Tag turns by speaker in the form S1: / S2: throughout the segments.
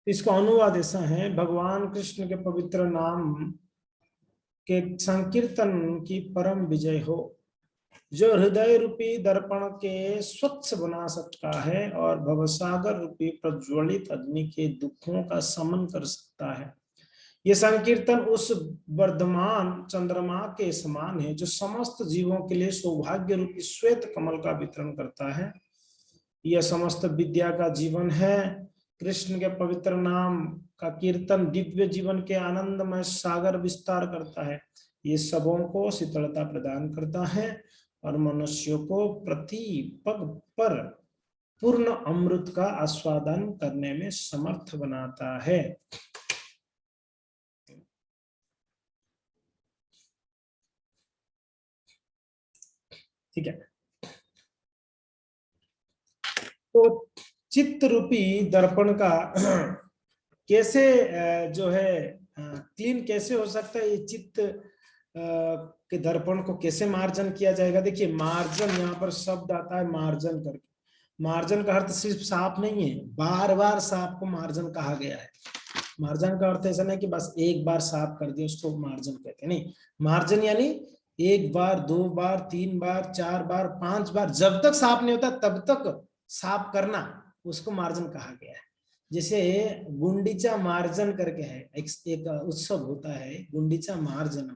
S1: इसका अनुवाद ऐसा है, भगवान कृष्ण के पवित्र नाम के संकीर्तन की परम विजय हो, जो हृदय रूपी दर्पण के स्वच्छ बना सकता है और भवसागर रूपी प्रज्वलित अग्नि के दुखों का शमन कर सकता है। ये संकीर्तन उस वर्धमान चंद्रमा के समान है जो समस्त जीवों के लिए सौभाग्य रूपी श्वेत कमल का वितरण करता है। यह समस्त विद्या का जीवन है। कृष्ण के पवित्र नाम का कीर्तन दिव्य जीवन के आनंदमय सागर विस्तार करता है। ये सबों को शीतलता प्रदान करता है और मनुष्यों को प्रति पग पर पूर्ण अमृत का आस्वादन करने में समर्थ बनाता है। ठीक है, तो चित्त रूपी दर्पण का कैसे जो है क्लीन कैसे हो सकता है, ये चित्त के दर्पण को कैसे मार्जन किया जाएगा। देखिए, मार्जन यहाँ पर शब्द आता है मार्जन करके। मार्जन का अर्थ सिर्फ साफ नहीं है, बार बार साफ को मार्जन कहा गया है। मार्जन का अर्थ ऐसा नहीं कि बस एक बार साफ कर दिया उसको मार्जन कहते हैं, नहीं। मार्जन यानी एक बार, दो बार, तीन बार, चार बार, पांच बार, जब तक साफ नहीं होता तब तक साफ करना, उसको मार्जन कहा गया है। जैसे गुंडीचा मार्जन करके है, एक उत्सव होता है गुंडीचा मार्जन।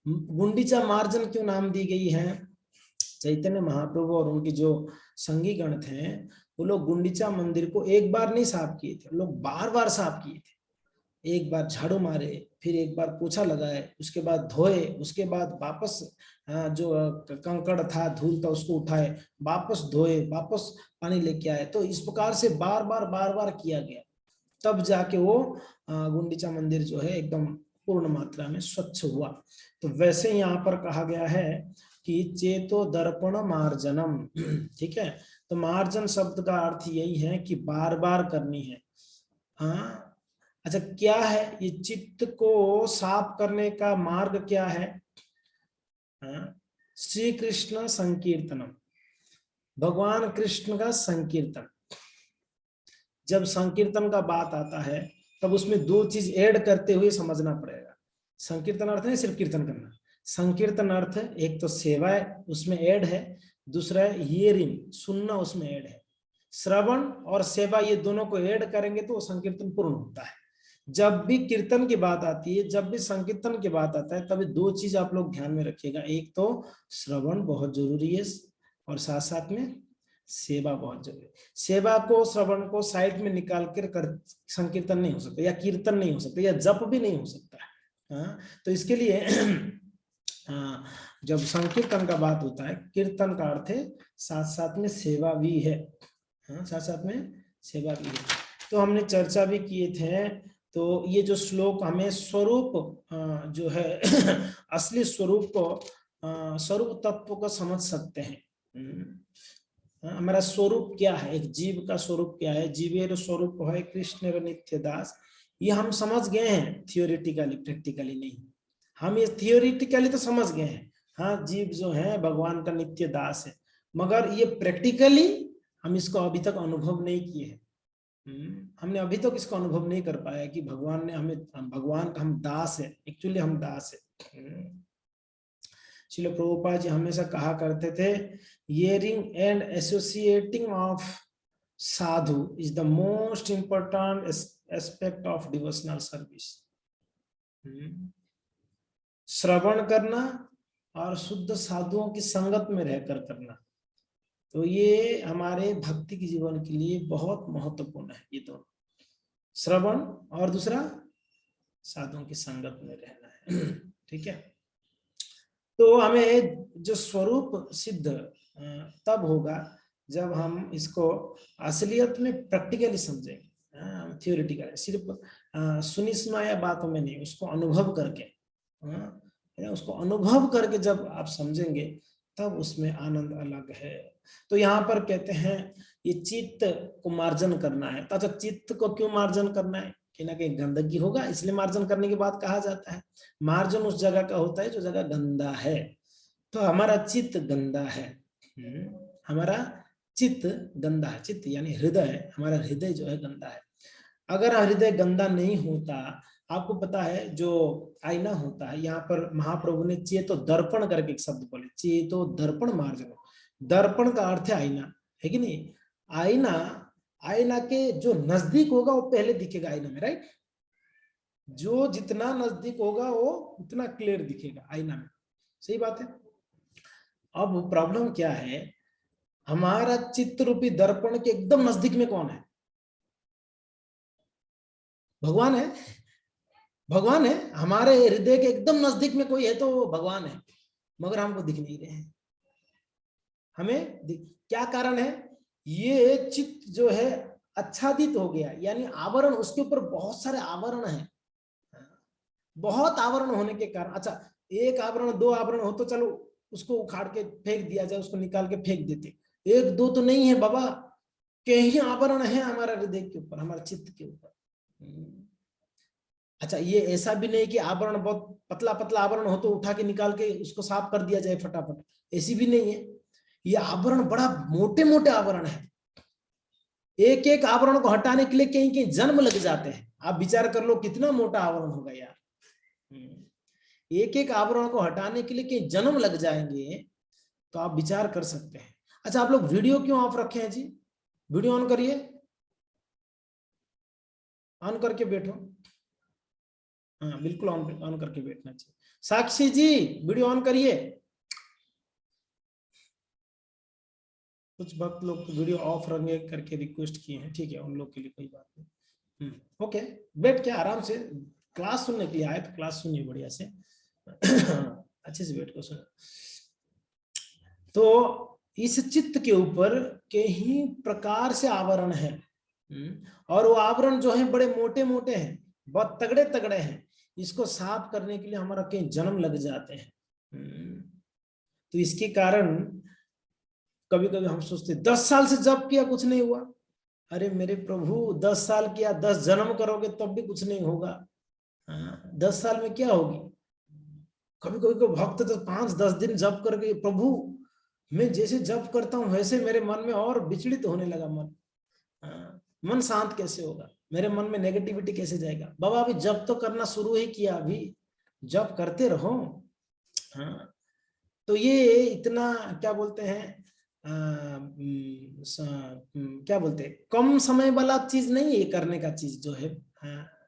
S1: गुंडीचा मार्जन क्यों नाम दी गई है? चैतन्य महाप्रभु और उनकी जो संगी गण थे, वो लोग गुंडीचा मंदिर को एक बार नहीं साफ किए थे, लोग बार बार साफ किए थे। एक बार झाड़ू मारे, फिर एक बार पोछा लगाए, उसके बाद धोए, उसके बाद वापस जो कंकड़ था, धूल था, उसको उठाए, वापस धोए, वापस पानी लेके आए। तो इस प्रकार से बार बार किया गया, तब जाके वो गुंडीचा मंदिर जो है एकदम पूर्ण मात्रा में स्वच्छ हुआ। तो वैसे यहाँ पर कहा गया है कि चेतो दर्पण मार्जनम। ठीक है, तो मार्जन शब्द का अर्थ यही है कि बार बार करनी है। हाँ, अच्छा, क्या है ये चित्त को साफ करने का मार्ग क्या है? श्री कृष्ण संकीर्तनम, भगवान कृष्ण का संकीर्तन। जब संकीर्तन का बात आता है तब उसमें दो चीज ऐड करते हुए समझना पड़ेगा। संकीर्तन अर्थ नहीं सिर्फ कीर्तन करना, संकीर्तन अर्थ एक तो सेवा उसमें ऐड है, दूसरा है हियरिंग, सुनना उसमें ऐड है। श्रवण और सेवा ये दोनों को ऐड करेंगे तो संकीर्तन पूर्ण होता है। जब भी कीर्तन की बात आती है, जब भी संकीर्तन की बात आता है, तभी दो चीज आप लोग ध्यान में रखिएगा। एक तो श्रवण बहुत जरूरी है और साथ साथ में सेवा बहुत जरूरी है। सेवा को, श्रवण को साइड में निकाल कर संकीर्तन नहीं हो सकता, या कीर्तन नहीं हो सकता, या जप भी नहीं हो सकता है। तो इसके लिए जब संकीर्तन का बात होता है, कीर्तन का अर्थ है साथ साथ में सेवा भी है। साथ साथ में सेवा भी है। तो हमने चर्चा भी किए थे। तो ये जो श्लोक हमें स्वरूप जो है असली स्वरूप को, स्वरूप तत्व को समझ सकते हैं। हमारा स्वरूप क्या है, एक जीव का स्वरूप क्या है? जीवेर स्वरूप है कृष्ण नित्य दास। ये हम समझ गए हैं थियोरिटिकली, प्रैक्टिकली नहीं। हम ये थियोरिटिकली तो समझ गए हैं, हाँ, जीव जो है भगवान का नित्य दास है, मगर ये प्रैक्टिकली हम इसको अभी तक अनुभव नहीं किए हैं। हमने अभी तक इसको अनुभव नहीं कर पाया कि भगवान ने हमें, भगवान का हम दास है, एक्चुअली हम दास है। श्रील प्रभुपाद जी हमेशा कहा करते थे, hearing and associating of sadhu is the most important aspect of devotional service. श्रवण करना और शुद्ध साधुओं की संगत में रहकर करना, तो ये हमारे भक्ति के जीवन के लिए बहुत महत्वपूर्ण है। ये दोनों, श्रवण और दूसरा साधुओं की संगत में रहना है। ठीक है, तो हमें जो स्वरूप सिद्ध तब होगा जब हम इसको असलियत में प्रैक्टिकली समझेंगे, थियोरिटिकली सिर्फ सुनी सुनाया बातों में नहीं, उसको अनुभव करके, उसको अनुभव करके जब आप समझेंगे तब उसमें आनंद अलग है। तो यहाँ पर कहते हैं ये चित्त को मार्जन करना है। तो अच्छा, चित्त को क्यों मार्जन करना है? कहीं ना कहीं गंदगी होगा, इसलिए मार्जन करने की बात कहा जाता है। मार्जन उस जगह का होता है जो जगह गंदा है। तो हमारा चित्त गंदा है, हमारा चित्त गंदा है। चित्त यानी हृदय, हमारा हृदय जो है गंदा है। अगर हृदय गंदा नहीं होता, आपको पता है जो आईना होता है, यहाँ पर महाप्रभु ने चेतो दर्पण करके एक शब्द बोले, चेतो दर्पण मार्जन। दर्पण का अर्थ है आईना, है कि नहीं? आईना, आईना के जो नजदीक होगा वो पहले दिखेगा आईना में, राइट? जो जितना नजदीक होगा वो उतना क्लियर दिखेगा आईना में, सही बात है। अब प्रॉब्लम क्या है, हमारा चित्त रूपी दर्पण के एकदम नजदीक में कौन है? भगवान है। भगवान है हमारे हृदय के एकदम नजदीक में कोई है तो भगवान है, मगर हमको दिख नहीं रहे हैं। हमें क्या कारण है? ये चित्त जो है आच्छादित हो गया, यानी आवरण, उसके ऊपर बहुत सारे आवरण हैं। बहुत आवरण होने के कारण, अच्छा एक आवरण दो आवरण हो तो चलो उसको उखाड़ के फेंक दिया जाए, उसको निकाल के फेंक देते, एक दो तो नहीं है बाबा, कई आवरण है हमारा हृदय के ऊपर, हमारे चित्त के ऊपर। अच्छा ये ऐसा भी नहीं कि आवरण बहुत पतला पतला आवरण हो तो उठा के निकाल के उसको साफ कर दिया जाए फटाफट, ऐसी भी नहीं है। ये आवरण बड़ा मोटे मोटे आवरण है, एक एक आवरण को हटाने के लिए कहीं कहीं जन्म लग जाते हैं। आप विचार कर लो कितना मोटा आवरण होगा यार। एक एक आवरण को हटाने के लिए कहीं जन्म लग जाएंगे, तो आप विचार कर सकते हैं। अच्छा आप लोग वीडियो क्यों ऑफ रखे हैं जी? वीडियो ऑन करिए, ऑन करके बैठो। हाँ बिल्कुल ऑन ऑन करके बैठना चाहिए। साक्षी जी वीडियो ऑन करिए। कुछ भक्त लोग वीडियो ऑफ रंगे करके रिक्वेस्ट किए हैं, ठीक है, उन लोग के लिए कोई बात नहीं। ओके, बैठ के आराम से क्लास सुनने के लिए आए तो क्लास सुनिए बढ़िया से। अच्छे से बैठ कर सुनो। तो इस चित्त के ऊपर कई प्रकार से आवरण है, और वो आवरण जो है बड़े मोटे मोटे हैं, बहुत तगड़े तगड़े हैं। इसको साफ करने के लिए हमारा कई जन्म लग जाते हैं। तो इसके कारण कभी कभी हम सोचते 10 साल से जप किया कुछ नहीं हुआ। अरे मेरे प्रभु 10 साल किया, 10 जन्म करोगे तब भी कुछ नहीं होगा। 10 साल में क्या होगी? कभी कभी को भक्त तो 5-10 दिन जप करके, प्रभु मैं जैसे जप करता हूँ वैसे मेरे मन में और विचलित होने लगा मन। मन शांत कैसे होगा? मेरे मन में नेगेटिविटी कैसे जाएगा? बाबा अभी जप तो करना शुरू ही किया, अभी जप करते रहो। हाँ तो ये इतना क्या बोलते हैं, क्या बोलते हैं, कम समय वाला चीज नहीं है ये करने का चीज जो है।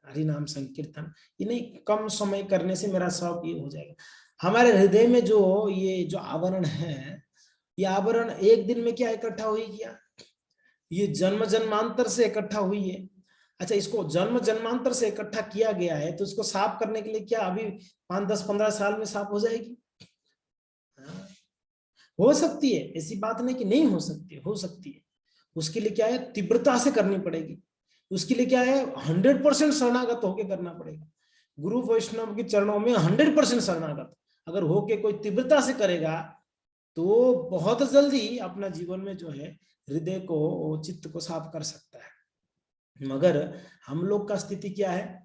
S1: हरि नाम संकीर्तन ये नहीं, कम समय करने से मेरा सब ये हो जाएगा। हमारे हृदय में जो ये जो आवरण है, ये आवरण एक दिन में क्या इकट्ठा हुई किया? ये जन्म जन्मांतर से इकट्ठा हुई है। अच्छा इसको जन्म जन्मांतर से इकट्ठा किया गया है तो इसको साफ करने के लिए क्या अभी 5-10-15 साल में साफ हो जाएगी? हो सकती है, ऐसी बात नहीं कि नहीं हो सकती है, हो सकती है। उसके लिए क्या है, तीव्रता से करनी पड़ेगी। उसके लिए क्या है, 100% शरणागत होके करना पड़ेगा। गुरु वैष्णव के चरणों में 100% शरणागत अगर होके कोई तीव्रता से करेगा तो बहुत जल्दी अपना जीवन में जो है हृदय को, चित्त को साफ कर सकता है। मगर हम लोग का स्थिति क्या है?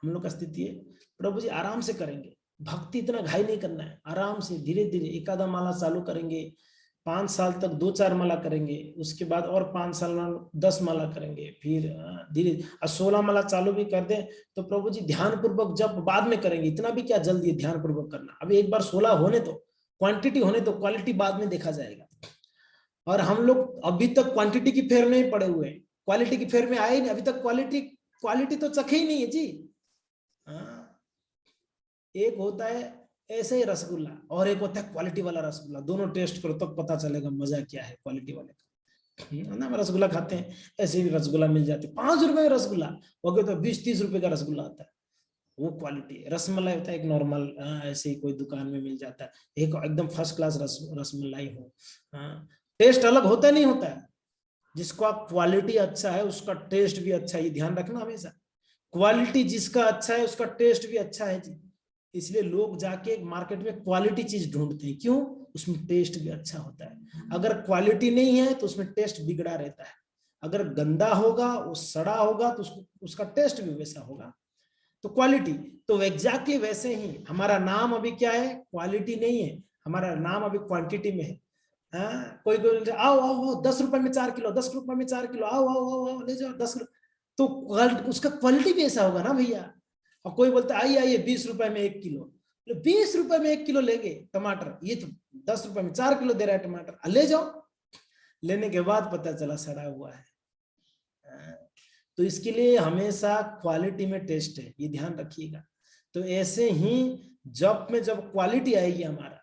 S1: हम लोग का स्थिति है प्रभु जी आराम से करेंगे, भक्ति इतना घाई नहीं करना है, आराम से धीरे धीरे एकादा माला चालू करेंगे, 5 साल तक 2-4 माला करेंगे, उसके बाद और 5 साल में 10 माला करेंगे, फिर धीरे 16 माला चालू भी कर दें तो प्रभु जी ध्यान पूर्वक जब बाद में करेंगे, इतना भी क्या जल्दी है ध्यान पूर्वक करना, अभी एक बार 16 होने तो, क्वांटिटी होने तो, क्वालिटी बाद में देखा जाएगा। और हम लोग अभी तक क्वांटिटी की फेर नहीं पड़े हुए, क्वालिटी की फेर में आए ही नहीं अभी तक, क्वालिटी क्वालिटी तो चखे ही नहीं है जी। एक होता है ऐसे ही रसगुल्ला और एक होता है क्वालिटी वाला रसगुल्ला, दोनों टेस्ट करो तब पता चलेगा मजा क्या है क्वालिटी वाले का। ना हम रसगुल्ला खाते हैं, ऐसे भी रसगुल्ला मिल जाते 5 रुपए का रसगुल्ला, वो तो 20-30 रुपए का रसगुल्ला आता है, वो क्वालिटी है। रसमलाई होता है एक नॉर्मल, ऐसे ही कोई दुकान में मिल जाता है, एक एकदम फर्स्ट क्लास रसमलाई हो, टेस्ट अलग होता नहीं होता है। जिसका क्वालिटी अच्छा है उसका टेस्ट भी अच्छा है, ये ध्यान रखना हमेशा। क्वालिटी जिसका अच्छा है उसका टेस्ट भी अच्छा है जी। इसलिए लोग जाके मार्केट में क्वालिटी चीज ढूंढते हैं, क्यों? उसमें टेस्ट भी अच्छा होता है। अगर क्वालिटी नहीं है तो उसमें टेस्ट बिगड़ा रहता है। अगर गंदा होगा, वो सड़ा होगा तो उसका टेस्ट भी वैसा होगा। तो क्वालिटी, तो एग्जैक्टली वैसे ही हमारा नाम अभी क्या है, क्वालिटी नहीं है, हमारा नाम अभी क्वांटिटी में है। कोई कोई आओ आओ आओ 10 रुपए में 4 किलो, 10 रुपए में 4 किलो, आओ आओ आओ आओ ले जाओ 10 किलो। तो उसका क्वालिटी भी ऐसा होगा ना भैया। और कोई बोलता है आइए आइए 20 रुपए में 1 किलो, 20 रुपए में 1 किलो लेंगे टमाटर, ये तो 10 रुपए में 4 किलो दे रहा है टमाटर, ले जाओ। लेने के बाद पता चला सड़ा हुआ है। तो इसके लिए हमेशा क्वालिटी में टेस्ट है, ये ध्यान रखिएगा। तो ऐसे ही जॉब में जब क्वालिटी आएगी हमारा,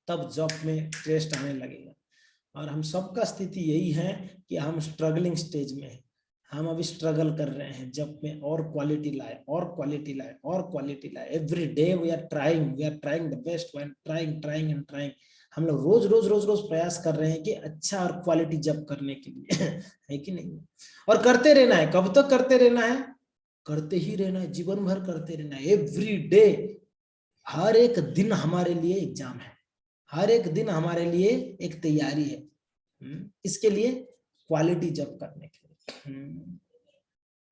S1: तब जॉब में टेस्ट आने लगेगा। और हम सबका स्थिति यही है कि हम स्ट्रगलिंग स्टेज में हैं, हम अभी स्ट्रगल कर रहे हैं जब में और क्वालिटी लाए और क्वालिटी लाए और क्वालिटी लाए। Every day we are trying the best, we are trying and trying. हम लोग रोज रोज रोज रोज प्रयास कर रहे हैं कि अच्छा और क्वालिटी जब करने के लिए है कि नहीं। और करते रहना है। कब तक करते रहना है? करते ही रहना है, जीवन भर करते रहना है। एवरी डे, हर एक दिन हमारे लिए एग्जाम है, हर एक दिन हमारे लिए एक तैयारी है। इसके लिए क्वालिटी जब करने के लिए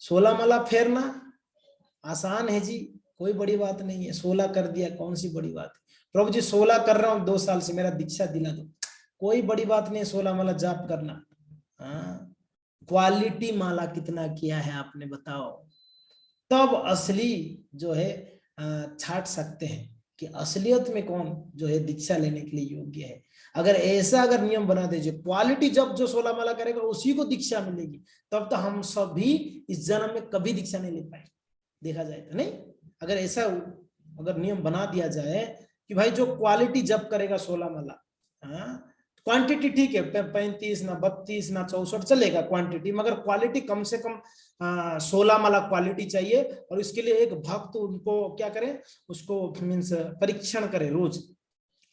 S1: 16 माला फेरना आसान है जी, कोई बड़ी बात नहीं है। 16 कर दिया, कौन सी बड़ी बात है। प्रभु जी 16 कर रहा हूं 2 साल से, मेरा दीक्षा दिला दो, कोई बड़ी बात नहीं है 16 माला जाप करना। क्वालिटी माला कितना किया है आपने बताओ, तब असली जो है छाट सकते हैं कि असलियत में कौन जो है दीक्षा लेने के लिए योग्य है। अगर ऐसा अगर नियम बना दीजिए, क्वालिटी जब जो 16 माला करेगा उसी को दीक्षा मिलेगी, तब तो हम सभी इस जन्म में कभी दीक्षा नहीं ले पाएंगे, देखा जाए तो। नहीं, अगर ऐसा अगर नियम बना दिया जाए कि भाई जो क्वालिटी जब करेगा 16 माला, क्वांटिटी ठीक है 35 ना 32 ना 64 चलेगा क्वांटिटी, मगर क्वालिटी कम से कम 16 माला क्वालिटी चाहिए। और इसके लिए एक भक्त उनको क्या करे, उसको मीन्स परीक्षण करे रोज।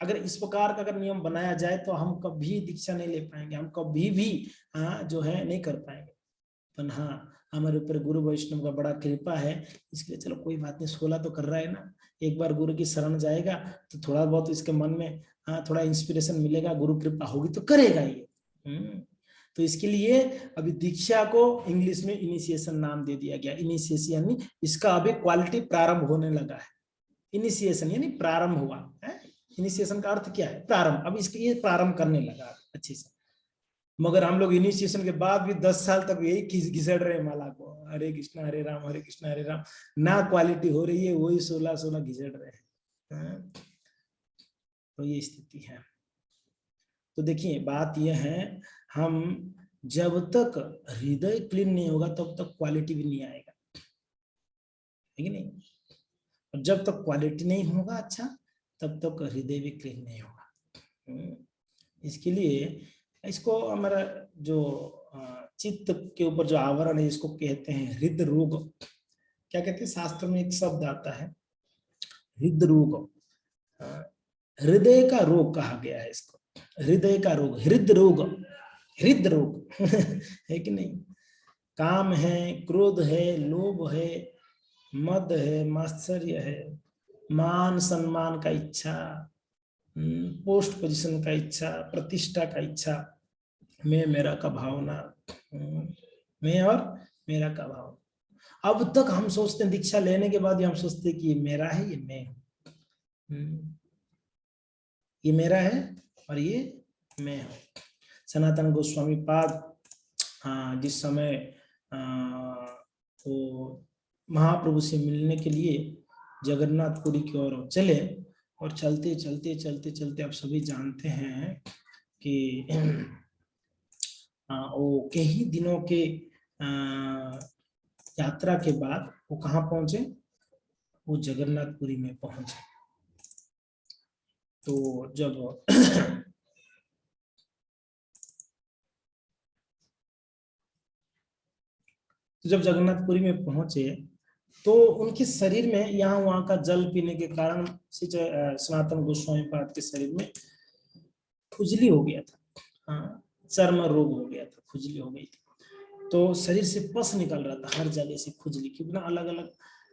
S1: अगर इस प्रकार का अगर नियम बनाया जाए तो हम कभी दीक्षा नहीं ले पाएंगे, हम कभी भी जो है नहीं कर पाएंगे। पर हाँ, हमारे ऊपर गुरु वैष्णव का बड़ा कृपा है, इसके लिए चलो कोई बात नहीं, 16 तो कर रहा है ना। एक बार गुरु की शरण जाएगा तो थोड़ा बहुत इसके मन में थोड़ा इंस्पिरेशन मिलेगा, गुरु कृपा होगी तो करेगा ये। तो इसके लिए अभी दीक्षा को इंग्लिश में इनिशिएशन नाम दे दिया गया। इनिशिएशन यानी इसका अभी क्वालिटी प्रारंभ होने लगा है। इनिशिएशन यानी प्रारंभ हुआ है। इनिशिएशन का अर्थ क्या है? प्रारंभ। अब इसके ये प्रारंभ करने लगा अच्छे से। मगर हम लोग इनिशिएशन के बाद भी 10 साल तक यही घिसड़ रहे माला को, हरे कृष्णा हरे राम हरे कृष्णा हरे राम, ना क्वालिटी हो रही है, वही 16 घिसड़ रहे हैं। तो ये स्थिति है। तो देखिए बात यह है, हम जब तक हृदय क्लीन नहीं होगा तब तक क्वालिटी भी नहीं आएगा, है कि नहीं। और जब तक क्वालिटी नहीं होगा अच्छा, तब तक हृदय भी क्लीन नहीं होगा। इसके लिए इसको हमारा जो चित्त के ऊपर जो आवरण है, इसको कहते हैं हृदय रोग। क्या कहते हैं? शास्त्र में एक शब्द आता है हृदय रोग, हृदय का रोग कहा गया है इसको। हृदय का रोग, हृदय रोग, हृदय रोग है कि नहीं। काम है, क्रोध है, लोभ है, मद है, मात्सर्य है, मान सम्मान का इच्छा, पोस्ट पोजीशन का इच्छा, प्रतिष्ठा का इच्छा, मैं मेरा का भावना, मैं और मेरा का भाव। अब तक हम सोचते हैं, दीक्षा लेने के बाद हम सोचते हैं कि ये मेरा है, ये मैं हूं, ये मेरा है और ये मैं हूं। सनातन गोस्वामी पाद जिस समय वो महाप्रभु से मिलने के लिए जगन्नाथपुरी की ओर चले, और चलते चलते चलते चलते आप सभी जानते हैं कि वो कई दिनों के यात्रा के बाद वो कहाँ पहुंचे? वो जगन्नाथपुरी में पहुंचे। तो जब जगन्नाथपुरी में पहुंचे तो उनके शरीर में यहाँ वहां का जल पीने के कारण सनातन गोस्वामी पाद के शरीर में खुजली हो गया था, चर्म रोग हो गया था, खुजली हो गई थी। तो शरीर से पस निकल रहा था हर जगह से खुजली, क्योंकि ना अलग अलग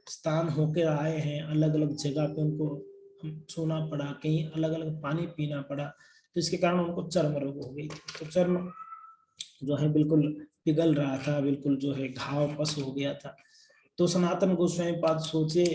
S1: स्थान होकर आए हैं, अलग अलग जगह पे उनको सोना पड़ा, कहीं अलग अलग पानी पीना पड़ा, तो इसके कारण उनको चर्म रोग हो गई थी। तो चर्म जो है बिल्कुल पिघल रहा था, बिल्कुल जो है घाव पस हो गया था। तो सनातन गोस्वामी पाद सोचे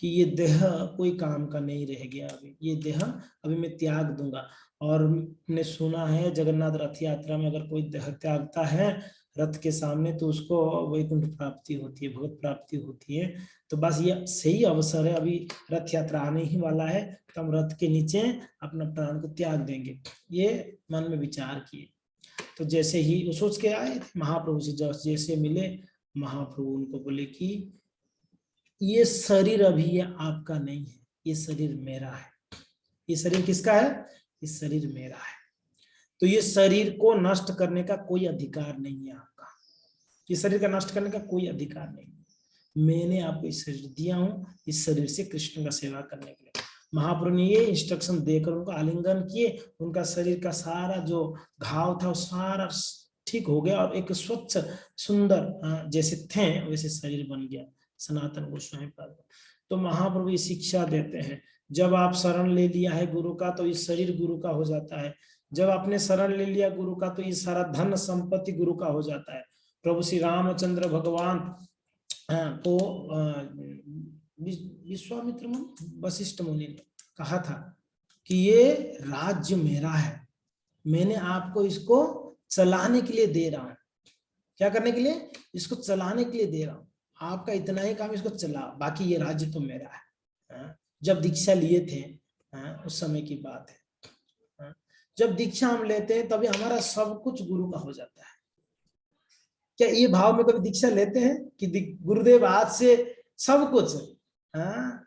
S1: कि ये देह कोई काम का नहीं रह गया, अभी ये देह अभी मैं त्याग दूंगा। और ने सुना है जगन्नाथ रथ यात्रा में अगर कोई देह त्यागता है रथ के सामने, तो उसको वैकुंठ प्राप्ति होती है, भगवत प्राप्ति होती है। तो बस ये सही अवसर है, अभी रथ यात्रा आने ही वाला है, तो हम रथ के नीचे अपना प्राण को त्याग देंगे, ये मन में विचार किए। तो जैसे ही वो सोच के आए थे महाप्रभु से, जैसे मिले महाप्रभु उनको बोले कि ये शरीर अभी ये आपका नहीं है, ये शरीर मेरा है। ये शरीर किसका है? ये शरीर मेरा है। तो ये शरीर को नष्ट करने का कोई अधिकार नहीं है आपका, ये शरीर का नष्ट करने का कोई अधिकार नहीं है। मैंने आपको इस शरीर दिया हूं, इस शरीर से कृष्ण का सेवा करने के लिए। महाप्रभु ने ये इंस्ट्रक्शन देकर उनको आलिंगन किए, उनका शरीर का सारा जो घाव था वो सारा ठीक हो गया और एक स्वच्छ सुंदर जैसे थे वैसे शरीर बन गया। सनातन गोस्वामी पाद। तो महाप्रभु ये शिक्षा देते हैं, जब आप शरण ले लिया है गुरु का तो ये शरीर गुरु का हो जाता है। जब आपने शरण ले लिया गुरु का तो ये सारा धन संपत्ति गुरु का हो जाता है। प्रभु श्री रामचंद्र भगवान को विश्वामित्र मुनि, वशिष्ठ मुनि ने कहा था कि ये राज्य मेरा है, मैंने आपको इसको चलाने के लिए दे रहा हूं। क्या करने के लिए? इसको चलाने के लिए दे रहा हूं, आपका इतना ही काम, इसको चला, बाकी ये राज्य तो मेरा है। जब दीक्षा लिए थे उस समय की बात है, जब दीक्षा हम लेते हैं तभी हमारा सब कुछ गुरु का हो जाता है। क्या ये भाव में कभी दीक्षा लेते हैं कि गुरुदेव आज से सब कुछ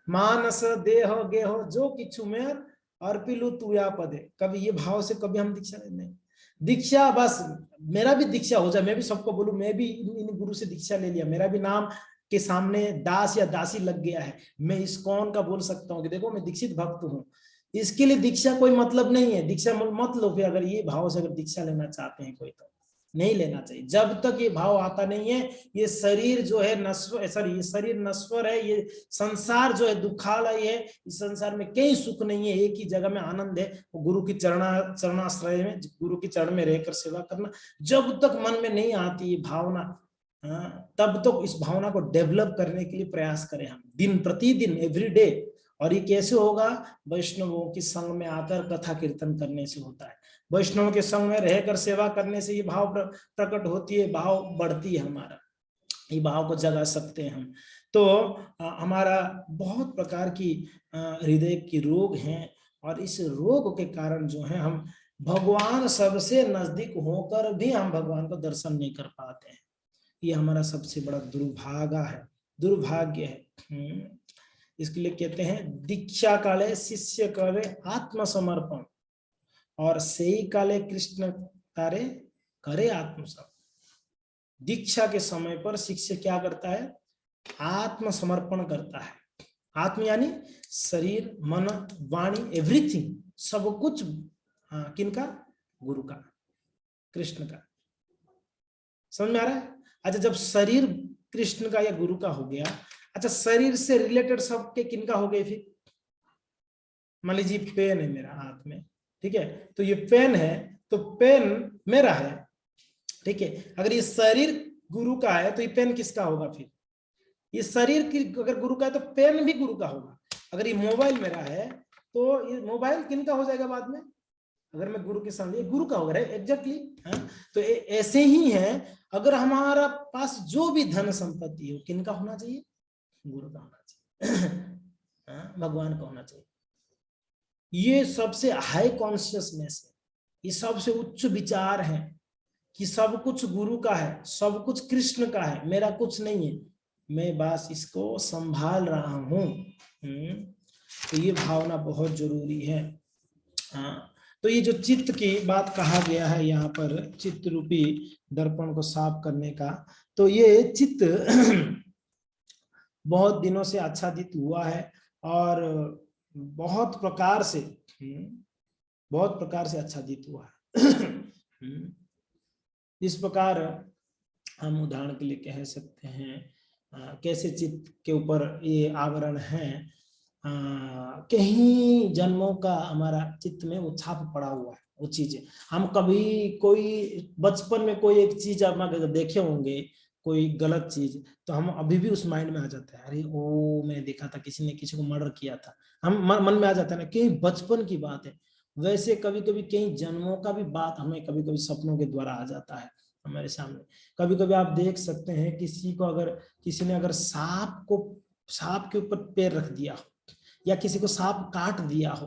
S1: मानस देह गेह जो किछु मेर अर्पिलु तुया पदे, कभी ये भाव से कभी हम दीक्षा नहीं। दीक्षा बस मेरा भी दीक्षा हो जाए, मैं भी सबको बोलूं मैं भी इन गुरु से दीक्षा ले लिया, मेरा भी नाम के सामने दास या दासी लग गया है, मैं इस्कॉन का बोल सकता हूँ कि देखो मैं दीक्षित भक्त हूँ। इसके लिए दीक्षा कोई मतलब नहीं है, दीक्षा मत लो फिर। अगर ये भाव से अगर दीक्षा लेना चाहते हैं कोई तो नहीं लेना चाहिए, जब तक ये भाव आता नहीं है। ये शरीर जो है नश्वर, सॉरी ये शरीर नश्वर है, ये संसार जो है दुखालय है, इस संसार में कहीं सुख नहीं है, एक ही जगह में आनंद है, वो गुरु की चरणाश्रय में, गुरु की चरण में रहकर सेवा करना। जब तक मन में नहीं आती ये भावना, तब तक इस भावना को डेवलप करने के लिए प्रयास करें हम दिन प्रतिदिन, एवरीडे। और ये कैसे होगा? वैष्णवों के संग में आकर कथा कीर्तन करने से होता है, वैष्णव के संग में रहकर सेवा करने से ये भाव प्रकट होती है, भाव बढ़ती है, हमारा ये भाव को जगा सकते हैं हम। तो हमारा बहुत प्रकार की हृदय की रोग हैं, और इस रोग के कारण जो है हम भगवान सबसे नजदीक होकर भी हम भगवान को दर्शन नहीं कर पाते हैं। ये हमारा सबसे बड़ा दुर्भाग्य है। इसके लिए कहते हैं दीक्षा काले शिष्य करे आत्मसमर्पण, और सही काले कृष्ण तारे करे आत्मसमर्पण। दीक्षा के समय पर शिष्य क्या करता है? आत्मसमर्पण करता है। आत्म यानी शरीर, मन, वाणी, एवरीथिंग, सब कुछ किनका? गुरु का, कृष्ण का। समझ में आ रहा है? अच्छा, जब शरीर कृष्ण का या गुरु का हो गया, अच्छा शरीर से रिलेटेड सबके किनका हो गए फिर? मान लीजिए पेन है मेरा हाथ में, ठीक है, तो ये पेन है तो पेन मेरा है, ठीक है। अगर ये शरीर गुरु का है तो ये पेन किसका होगा फिर? ये शरीर की अगर गुरु का है तो पेन भी गुरु का होगा। अगर ये मोबाइल मेरा है तो ये मोबाइल किनका हो जाएगा बाद में? अगर मैं गुरु के सामने, गुरु का होगा, एग्जैक्टली। तो ऐसे ही है, अगर हमारा पास जो भी धन संपत्ति हो किनका होना चाहिए? गुरु का होना चाहिए, भगवान का होना चाहिए। ये सबसे हाई कॉन्शियसनेस है, ये सबसे उच्च विचार है कि सब कुछ गुरु का है, सब कुछ कृष्ण का है, मेरा कुछ नहीं है, मैं बस इसको संभाल रहा हूं। तो ये भावना बहुत जरूरी है। तो ये जो चित्त की बात कहा गया है यहाँ पर, चित्त रूपी दर्पण को साफ करने का, तो ये चित्त बहुत दिनों से आच्छादित हुआ है और बहुत प्रकार से आच्छादित हुआ है। इस प्रकार हम उदाहरण के लिए कह सकते हैं कैसे चित्त के ऊपर ये आवरण है, कहीं जन्मों का हमारा चित्त में वो छाप पड़ा हुआ है। वो चीजें हम कभी कोई बचपन में कोई एक चीज आप अगर देखे होंगे, कोई गलत चीज, तो हम अभी भी उस माइंड में आ जाता है, अरे ओ मैंने देखा था किसी ने किसी को मर्डर किया था, हम मन में आ जाता है ना, कहीं बचपन की बात है। वैसे कभी कभी कई जन्मों का भी बात हमें कभी कभी सपनों के द्वारा आ जाता है, हमारे सामने। कभी कभी आप देख सकते हैं किसी ने अगर सांप के ऊपर पैर रख दिया हो या किसी को सांप काट दिया हो,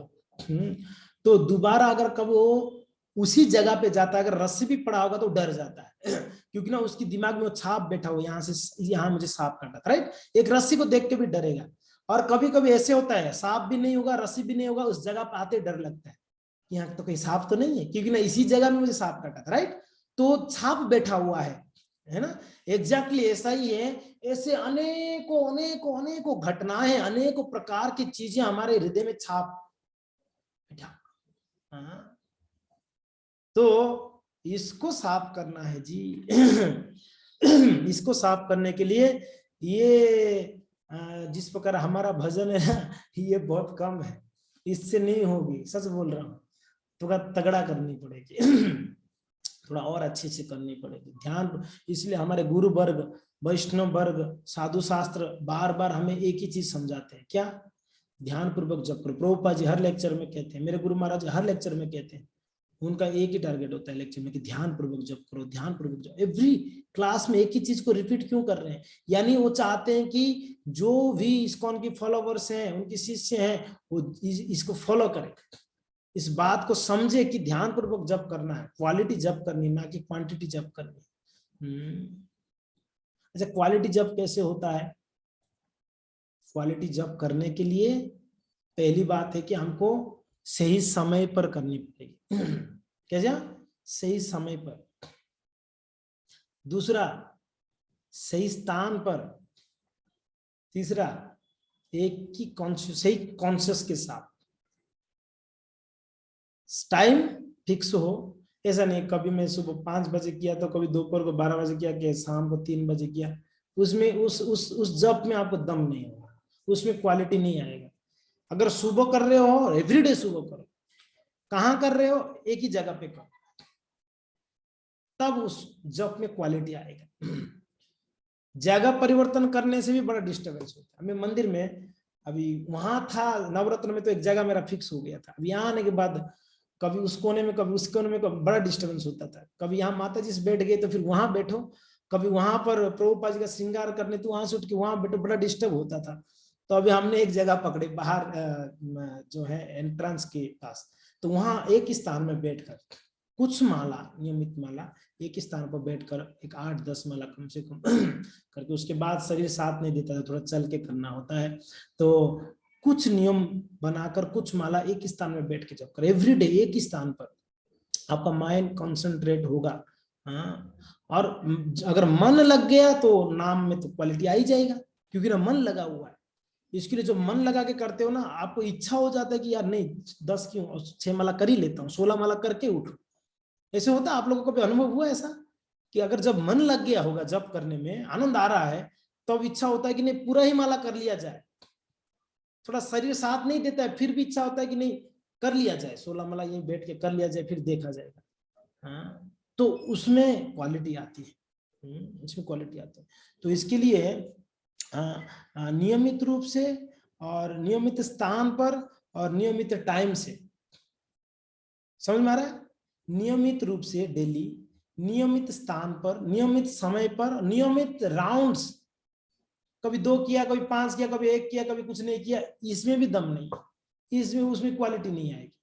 S1: तो दोबारा अगर कब वो उसी जगह पे जाता है, अगर रस्सी भी पड़ा होगा तो डर जाता है क्योंकि ना उसकी दिमाग में वो छाप बैठा हो, यहाँ मुझे सांप काटा था, राइट। एक रस्सी को देख के भी डरेगा। और कभी कभी ऐसे होता है सांप भी नहीं होगा, रस्सी भी नहीं होगा, उस जगह पे आते डर लगता है, यहाँ तो कहीं सांप तो नहीं है, क्योंकि ना इसी जगह में मुझे सांप काटा था, राइट। तो छाप बैठा हुआ है ना। एग्जैक्टली ऐसा ही है। ऐसे अनेकों अनेकों अनेकों घटनाएं, अनेकों प्रकार की चीजें हमारे हृदय में छाप बैठा। तो इसको साफ करना है जी। इसको साफ करने के लिए ये जिस प्रकार हमारा भजन है ना, ये बहुत कम है, इससे नहीं होगी, सच बोल रहा हूँ। थोड़ा तगड़ा करनी पड़ेगी, थोड़ा और अच्छे से करनी पड़ेगी ध्यान। इसलिए हमारे गुरु वर्ग, वैष्णव वर्ग, साधु शास्त्र बार बार हमें एक ही चीज समझाते हैं, क्या? ध्यान पूर्वक जप करो। प्रभुपाद जी हर लेक्चर में कहते हैं, मेरे गुरु महाराज हर लेक्चर में कहते हैं, उनका एक ही टारगेट होता है लेक्चर में कि ध्यान पूर्वक जप करो, ध्यान पूर्वक जप। एवरी क्लास में एक ही चीज को रिपीट क्यों कर रहे हैं? यानी वो चाहते हैं कि जो भी इस्कॉन की फॉलोवर्स हैं, उनके शिष्य हैं, वो इसको फॉलो करें, इस बात को समझे कि ध्यान पूर्वक जप करना है, क्वालिटी जप करनी, ना कि क्वांटिटी जप करनी। अच्छा, क्वालिटी जप कैसे होता है? क्वालिटी जप करने के लिए पहली बात है कि हमको सही समय पर करनी पड़ेगी। कैसा? सही समय पर। दूसरा, सही स्थान पर। तीसरा, एक की सही कॉन्शियस के साथ। टाइम फिक्स हो, ऐसा नहीं कभी मैं सुबह 5 बजे किया तो कभी दोपहर को 12 बजे किया, कि शाम को 3 बजे किया। उसमें उस जप में आपको दम नहीं होगा, उसमें क्वालिटी नहीं आएगा। अगर सुबह कर रहे हो, एवरीडे सुबह करो। कहाँ कर रहे हो? एक ही जगह पे करो, तब उस जप में क्वालिटी आएगा। जगह परिवर्तन करने से भी बड़ा डिस्टर्बेंस होता है। मैं मंदिर में अभी वहां था नवरत्न में, तो एक जगह मेरा फिक्स हो गया था। अब यहाँ आने के बाद कभी उस कोने में, कभी उस कोने में, कभी बड़ा डिस्टर्बेंस होता था। कभी यहाँ माता जी से बैठ गए तो फिर वहां बैठो, कभी वहां पर प्रभुपाद जी का श्रृंगार करने तो वहां से उठ के वहां बैठो, बड़ा डिस्टर्ब होता था। तो अभी हमने एक जगह पकड़े बाहर जो है एंट्रेंस के पास, तो वहां एक स्थान में बैठकर कुछ माला, नियमित माला एक ही स्थान पर बैठकर एक 8-10 माला कम से कम करके, उसके बाद शरीर साथ नहीं देता है, थोड़ा चल के करना होता है। तो कुछ नियम बनाकर कुछ माला एक स्थान में बैठ के जप कर, एवरीडे एक ही स्थान पर आपका माइंड कंसंट्रेट होगा। हाँ, और अगर मन लग गया तो नाम में तो क्वालिटी आ ही जाएगा, क्योंकि ना मन लगा हुआ है। इसके लिए जो मन लगा के करते हो ना, आपको इच्छा हो जाता है कि यार नहीं 10 क्यों, 6 माला कर ही लेता हूँ, 16 माला करके उठो। ऐसे होता है? आप लोगों को भी अनुभव हुआ ऐसा कि अगर जब मन लग गया होगा, जब करने में आनंद आ रहा है, तो अब इच्छा होता है कि नहीं पूरा ही माला कर लिया जाए। थोड़ा शरीर साथ नहीं देता है, फिर भी इच्छा होता है कि नहीं कर लिया जाए, 16 माला यहीं बैठ के कर लिया जाए, फिर देखा जाएगा। हाँ, तो उसमें क्वालिटी आती है, इसमें क्वालिटी आती है। तो इसके लिए नियमित रूप से और नियमित स्थान पर और नियमित टाइम से, समझ में आ रहा है? नियमित रूप से डेली, नियमित स्थान पर, नियमित समय पर, नियमित राउंड्स। कभी 2 किया, कभी 5 किया, कभी 1 किया, कभी कुछ नहीं किया, इसमें भी दम नहीं, इसमें उसमें क्वालिटी नहीं आएगी।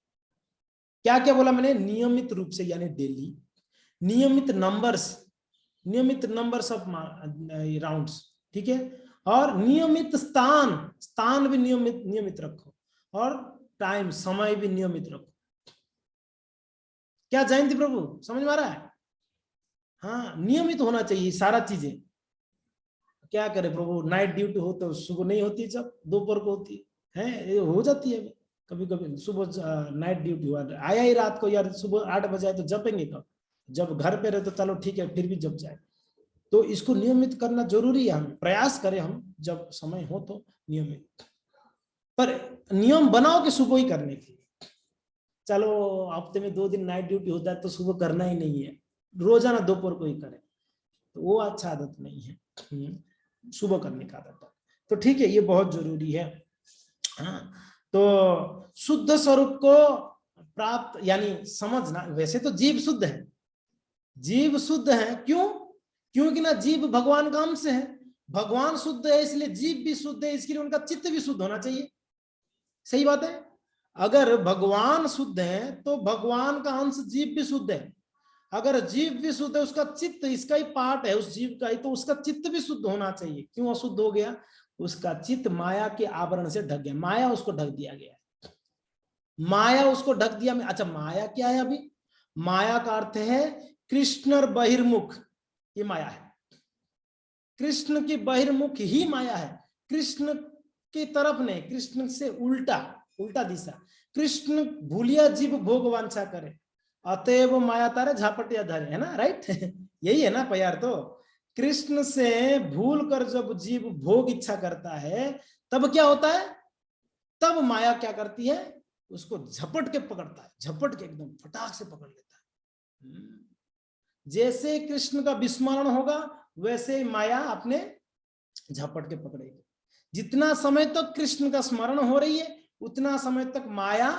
S1: क्या क्या बोला मैंने? नियमित रूप से यानी डेली, नियमित नंबर्स ऑफ राउंड्स, ठीक है, और नियमित स्थान भी नियमित रखो, और टाइम, समय भी नियमित रखो। क्या जयंती प्रभु, समझ में आ रहा है? हाँ, नियमित होना चाहिए सारा चीजें। क्या करे प्रभु, नाइट ड्यूटी हो तो सुबह नहीं होती, जब दोपहर को होती है, ये हो जाती है कभी कभी। सुबह नाइट ड्यूटी हुआ, आया ही रात को, यार सुबह 8 बजे तो जपेंगे कब? जब घर पे रहे तो चलो ठीक है, फिर भी जप जाए। तो इसको नियमित करना जरूरी है, हम प्रयास करें, हम जब समय हो तो नियमित, पर नियम बनाओ कि सुबह ही करने के लिए। चलो हफ्ते में 2 दिन नाइट ड्यूटी होता है तो सुबह करना ही नहीं है, रोजाना दोपहर को ही करें, तो वो अच्छा आदत नहीं है, सुबह करने का आदत है। तो ठीक है, ये बहुत जरूरी है। हाँ, तो शुद्ध स्वरूप को प्राप्त यानी समझना, वैसे तो जीव शुद्ध है, जीव शुद्ध है, क्यों? क्योंकि ना जीव भगवान का अंश है, भगवान शुद्ध है इसलिए जीव भी शुद्ध है, इसके लिए उनका चित्त भी शुद्ध होना चाहिए। सही बात है। अगर भगवान शुद्ध है तो भगवान का अंश जीव भी शुद्ध है, अगर जीव भी शुद्ध है, उसका चित्त इसका ही पार्ट है उस जीव का ही, तो उसका चित्त भी शुद्ध होना चाहिए। क्यों अशुद्ध हो गया? उसका चित्त माया के आवरण से ढक गया, माया उसको ढक दिया गया, माया उसको ढक दिया। अच्छा माया क्या है? अभी माया का अर्थ है कृष्ण बहिर्मुख, ये माया है। कृष्ण की बहिर्मुख ही माया है, कृष्ण की तरफ नहीं, कृष्ण से उल्टा, उल्टा दिशा। कृष्ण भूलिया जीव भोग वांछा करे, अतएव माया तारे झापटिया धरे, है ना, राइट? यही है ना प्यार। तो कृष्ण से भूल कर जब जीव भोग इच्छा करता है तब क्या होता है? तब माया क्या करती है? उसको झपट के पकड़ता है, झपट के एकदम फटाक से पकड़ लेता है। जैसे कृष्ण का विस्मरण होगा वैसे माया अपने झपट के पकड़ेगी। जितना समय तक तो कृष्ण का स्मरण हो रही है उतना समय तक माया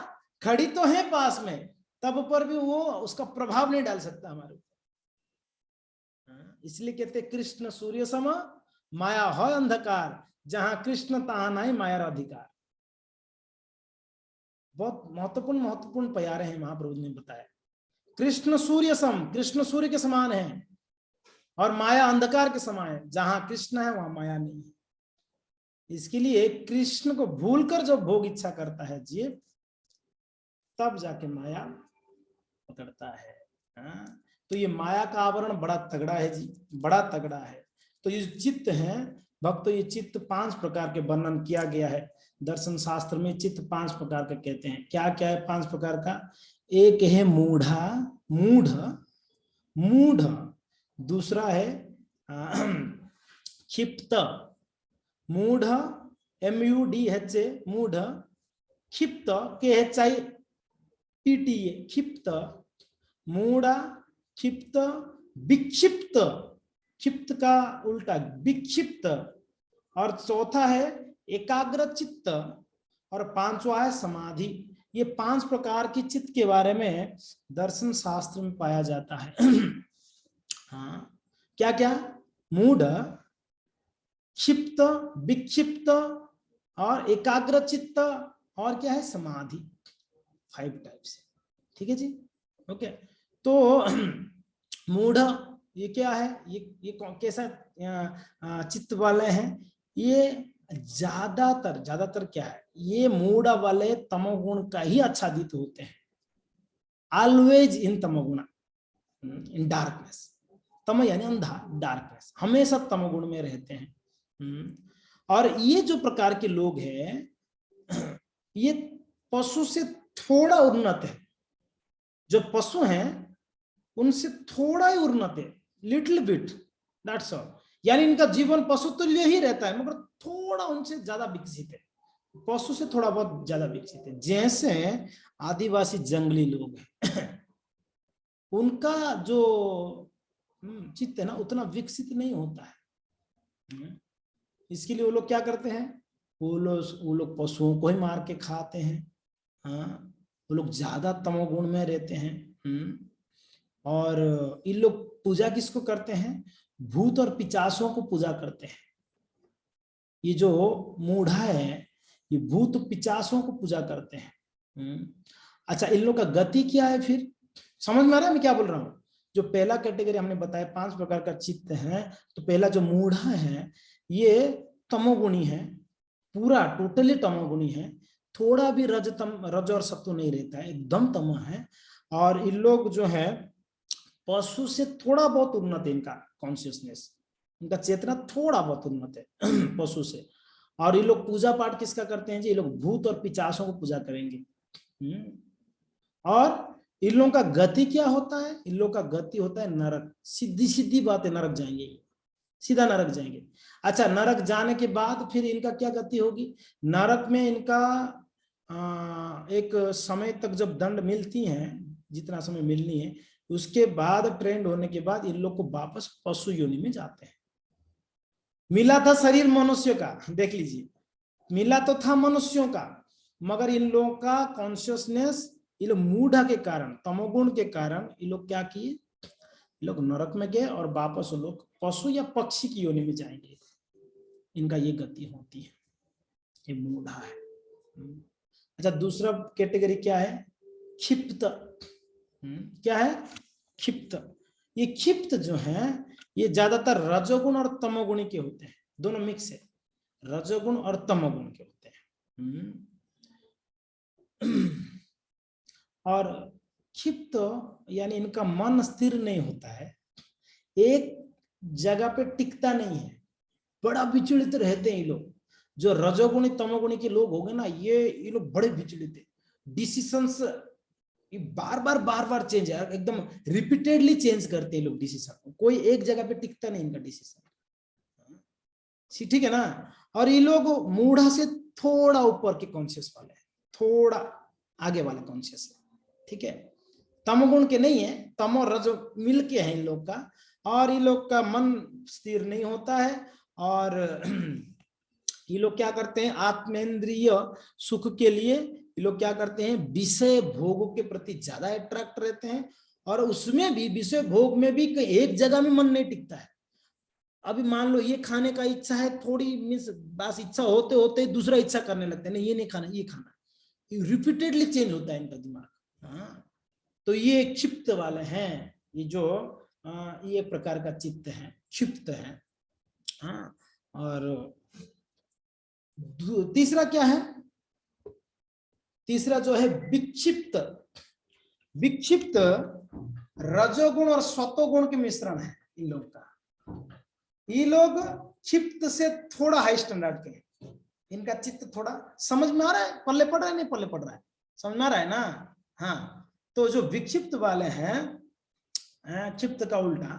S1: खड़ी तो है पास में, तब पर भी वो उसका प्रभाव नहीं डाल सकता हमारे ऊपर। इसलिए कहते कृष्ण सूर्य सम माया है अंधकार, जहां कृष्ण तहां नहीं माया अधिकार। बहुत महत्वपूर्ण प्यारे हैं महाप्रभु ने बताया। कृष्ण सूर्य सम, कृष्ण सूर्य के समान है, और माया अंधकार के समान है, जहां कृष्ण है वहां माया नहीं है। इसके लिए कृष्ण को भूलकर जो भोग इच्छा करता है जीव, तब जाके माया पकड़ता है। तो ये माया का आवरण बड़ा तगड़ा है जी, बड़ा तगड़ा है। तो ये चित्त है भक्तों, ये चित्त 5 प्रकार के वर्णन किया गया है दर्शन शास्त्र में। चित्त 5 प्रकार के कहते हैं। क्या क्या है 5 प्रकार का? एक है मूढ़ा, मूढ़, मूढ़। दूसरा है क्षिप्त, मूढ़, MUDH, मूढ़। क्षिप्त KHI PTA, क्षिप्त, मूढ़ा, क्षिप्त, विक्षिप्त, क्षिप्त का उल्टा विक्षिप्त, और चौथा है एकाग्र चित्त, और 5वां है समाधि। ये 5 प्रकार की चित्त के बारे में दर्शन शास्त्र में पाया जाता है। हाँ, क्या क्या? मूढ़, क्षिप्त, विक्षिप्त और एकाग्र चित्त, और क्या है? समाधि। 5 टाइप्स। ठीक है जी, ओके। तो मूढ़ ये क्या है? ये कैसा चित्त वाले हैं? ये ज्यादातर क्या है? ये मूढ़ वाले तमोगुण का ही आच्छादित होते हैं। ऑलवेज इन तमोगुण, इन डार्कनेस। तम यानी अंधा, डार्कनेस, हमेशा तमोगुण में रहते हैं। और ये जो प्रकार के लोग हैं ये पशु से थोड़ा उन्नत है। जो पशु हैं उनसे थोड़ा ही उन्नत है, लिटिल बिट, दैट्स ऑल। यानी इनका जीवन पशु तुल्य ही रहता है, मगर थोड़ा उनसे ज्यादा विकसित है, पशु से थोड़ा बहुत ज्यादा विकसित है। जैसे आदिवासी जंगली लोग हैं उनका जो चित्त है ना उतना विकसित नहीं होता है। इसके लिए वो लोग क्या करते हैं? वो लोग पशुओं को ही मार के खाते हैं। हाँ, वो लोग ज्यादा तमोगुण में रहते हैं। और इन लोग पूजा किसको करते हैं? भूत और पिचासों को पूजा करते हैं। ये जो मूढ़ा है ये भूत पिचासों को पूजा करते हैं। अच्छा, इन लोग का गति क्या है फिर? समझ में आ रहा है मैं क्या बोल रहा हूँ? जो पहला कैटेगरी हमने बताया 5 प्रकार का चित्त है, तो पहला जो मूढ़ा है ये तमोगुणी है, पूरा टोटली तमोगुणी है, थोड़ा भी रज और सत्व नहीं रहता है, एकदम तमो है। और इन लोग जो है पशु से थोड़ा बहुत उन्नत है, इनका कॉन्शियसनेस, इनका चेतना थोड़ा बहुत उन्नत है पशु से। और ये लोग पूजा पाठ किसका करते हैं जी? ये लोग भूत और पिचासों को पूजा करेंगे। और इन लोगों का गति क्या होता है? इन लोगों का गति होता है नरक। सीधी सीधी बात है, नरक जाएंगे, सीधा नरक जाएंगे। अच्छा, नरक जाने के बाद फिर इनका क्या गति होगी? नरक में इनका एक समय तक जब दंड मिलती है, जितना समय मिलनी है, उसके बाद ट्रेंड होने के बाद इन लोग को वापस पशु योनि में जाते हैं। मिला था शरीर मनुष्य का, देख लीजिए, मिला तो था मनुष्यों का, मगर इन लोगों का कॉन्शियसनेस, ये लोग मूढ़ के कारण, तमोगुण के कारण ये लोग क्या किए? लोग नरक में गए और वापस वो लोग पशु या पक्षी की योनि में जाएंगे, इनका ये गति होती है, ये मूढ़ा है। अच्छा, दूसरा कैटेगरी क्या है? क्षिप्त। क्या है? क्षिप्त। ये क्षिप्त जो है ये ज्यादातर रजोगुण और तमोगुणी के होते हैं, दोनों मिक्स है, रजोगुण और तमोगुण के होते हैं। और क्षिप्त यानी इनका मन स्थिर नहीं होता है, एक जगह पे टिकता नहीं है, बड़ा विचलित रहते हैं ये लोग। जो रजोगुणी तमोगुणी के लोग हो गए ना, ये लोग बड़े विचलित है, डिसीजंस बार बार चेंज है, एकदम रिपीटेडली चेंज करते हैं लोग डिसीजन, कोई एक जगह पे टिकता नहीं इनका डिसीजन, ठीक है ना। और ये लोग मूढ़ा से थोड़ा ऊपर के कॉन्शियस वाले हैं, थोड़ा आगे वाले कॉन्शियस है, ठीक है। तमोगुण के नहीं है, तमो रजो मिल के है इन लोग का, और ये लोग का मन स्थिर नहीं होता है, और ये लोग क्या करते हैं, आत्मेंद्रिय सुख के लिए ये लोग क्या करते हैं, विषय भोगों के प्रति ज्यादा अट्रैक्ट रहते हैं, और उसमें भी विषय भोग में भी एक जगह में मन नहीं टिकता है। अभी मान लो ये खाने का इच्छा है, थोड़ी मीन्स बस इच्छा होते होते दूसरा इच्छा करने लगते हैं, नहीं ये नहीं खाना, ये खाना, रिपीटेडली चेंज होता है इनका दिमाग। हाँ, तो ये क्षिप्त वाले हैं, ये जो ये प्रकार का चित्त है, क्षिप्त है। हाँ, और तीसरा क्या है, तीसरा जो है विक्षिप्त। विक्षिप्त रजोगुण और सतोगुण के मिश्रण है इन लोग का। ये लोग क्षिप्त से थोड़ा हाई स्टैंडर्ड के, इनका चित्त थोड़ा, समझ में आ रहा है, पल्ले पड़ रहा है, नहीं पल्ले पड़ रहा है, समझ में आ रहा है ना। हाँ, तो जो विक्षिप्त वाले हैं, क्षिप्त का उल्टा,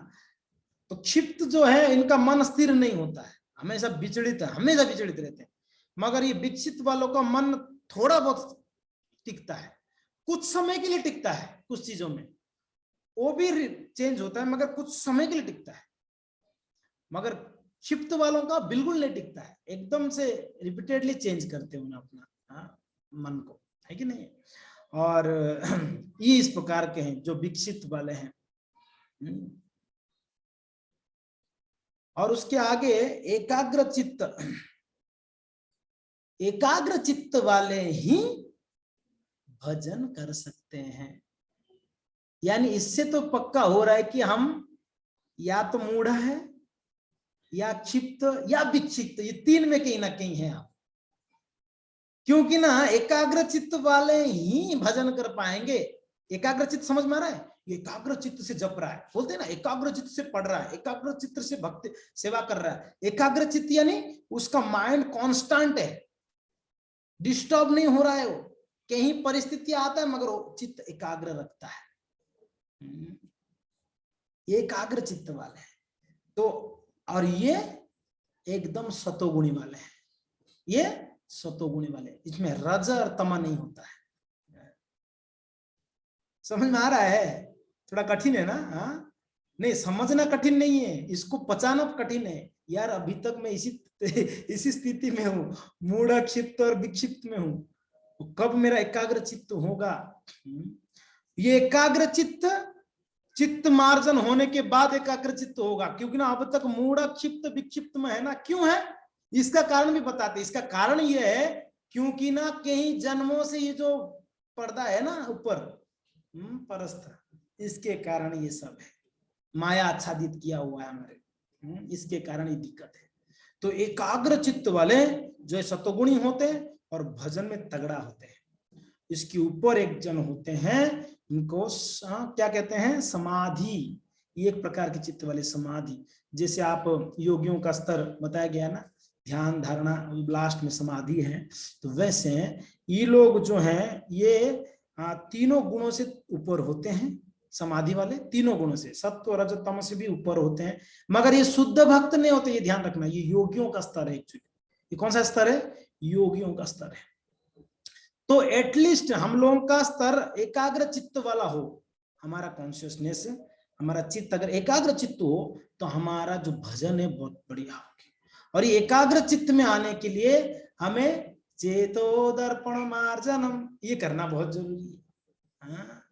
S1: तो क्षिप्त जो है इनका मन स्थिर नहीं होता है, हमेशा विचलित है, हमेशा विचलित रहते हैं। मगर ये विक्षिप्त वालों का मन थोड़ा बहुत टिकता है, कुछ समय के लिए टिकता है, कुछ चीजों में वो भी चेंज होता है, मगर कुछ समय के लिए टिकता है। मगर क्षिप्त वालों का बिल्कुल नहीं टिकता है, एकदम से रिपीटेडली चेंज करते हैं अपना मन को, है कि नहीं। और ये इस प्रकार के हैं जो विकसित वाले हैं। और उसके आगे एकाग्र चित्त, एकाग्र चित्त वाले ही भजन कर सकते हैं। यानी इससे तो पक्का हो रहा है कि हम या तो मूढ़ है, या क्षिप्त, या विक्षिप्त, ये तीन में कहीं ना कहीं है आप। क्योंकि ना एकाग्र चित्त वाले ही भजन कर पाएंगे। एकाग्र चित्त समझ में आ रहा है, एकाग्र चित्त से जप रहा है, बोलते हैं ना, एकाग्र चित्त से पढ़ रहा है, एकाग्र चित्त से भक्ति सेवा कर रहा है। एकाग्र चित्त यानी उसका माइंड कांस्टेंट है, डिस्टर्ब नहीं हो रहा है, वो कहीं परिस्थिति आता है मगर वो चित्त एकाग्र रखता है, एकाग्र चित्त वाले हैं। तो और ये एकदम सतोगुणी वाले हैं, ये सतोगुणी वाले, इसमें रज और तमा नहीं होता है। समझ में आ रहा है? थोड़ा कठिन है ना। हाँ, नहीं समझना कठिन नहीं है, इसको पचाना कठिन है यार। अभी तक मैं इसी स्थिति में हूँ, मूढ़, क्षिप्त और विक्षिप्त में हूँ, कब मेरा एकाग्र चित्त होगा। ये एकाग्र चित्त मार्जन होने के बाद एकाग्र चित्त होगा, क्योंकि ना अब तक मूढ़, क्षिप्त, विक्षिप्त में है ना। क्यों है, इसका कारण भी बताते। इसका कारण ये है क्योंकि ना कई जन्मों से ये जो पर्दा है ना ऊपर परस्थ, इसके कारण ये सब है, माया आच्छादित किया हुआ है हमारे, इसके कारण ये दिक्कत है। तो एकाग्र चित्त वाले जो सतोगुणी होते हैं और भजन में तगड़ा होते हैं, इसके ऊपर एक जन होते हैं, इनको क्या कहते हैं, समाधि। ये एक प्रकार की चित्त वाले समाधि, जैसे आप योगियों का स्तर बताया गया ना, ध्यान, धारणा, लास्ट में समाधि है, तो वैसे ये लोग जो हैं ये तीनों गुणों से ऊपर होते हैं। समाधि वाले तीनों गुणों से, सत्व, रज, तम से भी ऊपर होते हैं, मगर ये शुद्ध भक्त नहीं होते, ये ध्यान रखना। ये योगियों का स्तर है एक्चुअली। ये कौन सा स्तर है, योगियों का स्तर है। तो एटलीस्ट हम लोगों का स्तर एकाग्र चित्त वाला हो, हमारा कॉन्शियसनेस, हमारा चित्त अगर एकाग्र चित्त हो तो हमारा जो भजन है बहुत बढ़िया होगी। और ये एकाग्र चित्त में आने के लिए हमें चेतो दर्पण मार्जनम ये करना बहुत जरूरी है। हाँ,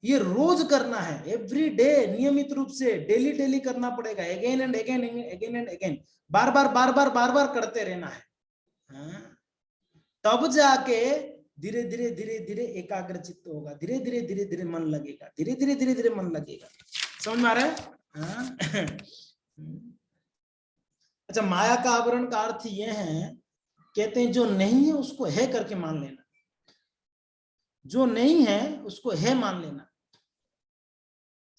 S1: ये रोज करना है, एवरी डे, नियमित रूप से डेली डेली करना पड़ेगा, again and again, again and again, बार बार बार बार बार बार करते रहना है। तब जाके धीरे धीरे धीरे धीरे एकाग्र चित्त होगा, धीरे धीरे धीरे धीरे मन लगेगा, धीरे धीरे धीरे धीरे मन लगेगा। समझ में आ रहा है? अच्छा, माया का आवरण का अर्थ ये है, कहते हैं जो नहीं है उसको है करके मान लेना, जो नहीं है उसको है मान लेना।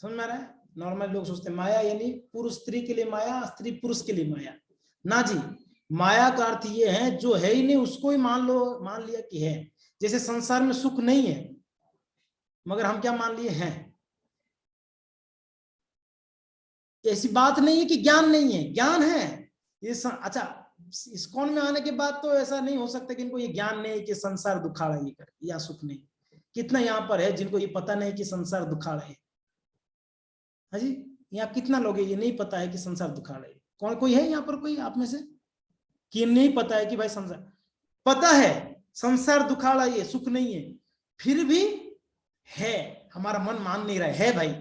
S1: समझ में आ रहा है? नॉर्मल लोग सोचते हैं माया यानी पुरुष स्त्री के लिए माया, स्त्री पुरुष के लिए माया। ना जी, माया का अर्थ ये है जो है ही नहीं उसको ही मान लो, मान लिया कि है। जैसे संसार में सुख नहीं है मगर हम क्या मान लिए हैं। ऐसी बात नहीं है कि ज्ञान नहीं है, ज्ञान है। ये अच्छा, इस्कॉन में आने के बाद तो ऐसा नहीं हो सकता कि इनको ये ज्ञान नहीं कि संसार दुखाड़ा ये कर या सुख नहीं। कितना यहाँ पर है जिनको ये पता नहीं कि संसार दुखाड़ा है? हाँ जी, यहाँ कितना लोग ये नहीं पता है कि संसार दुखाड़ा है? कौन कोई है यहाँ पर कोई आप में से कि नहीं पता है कि भाई संसार, पता है संसार दुखाड़ा ये सुख नहीं है, फिर भी है, हमारा मन मान नहीं रहा है भाई।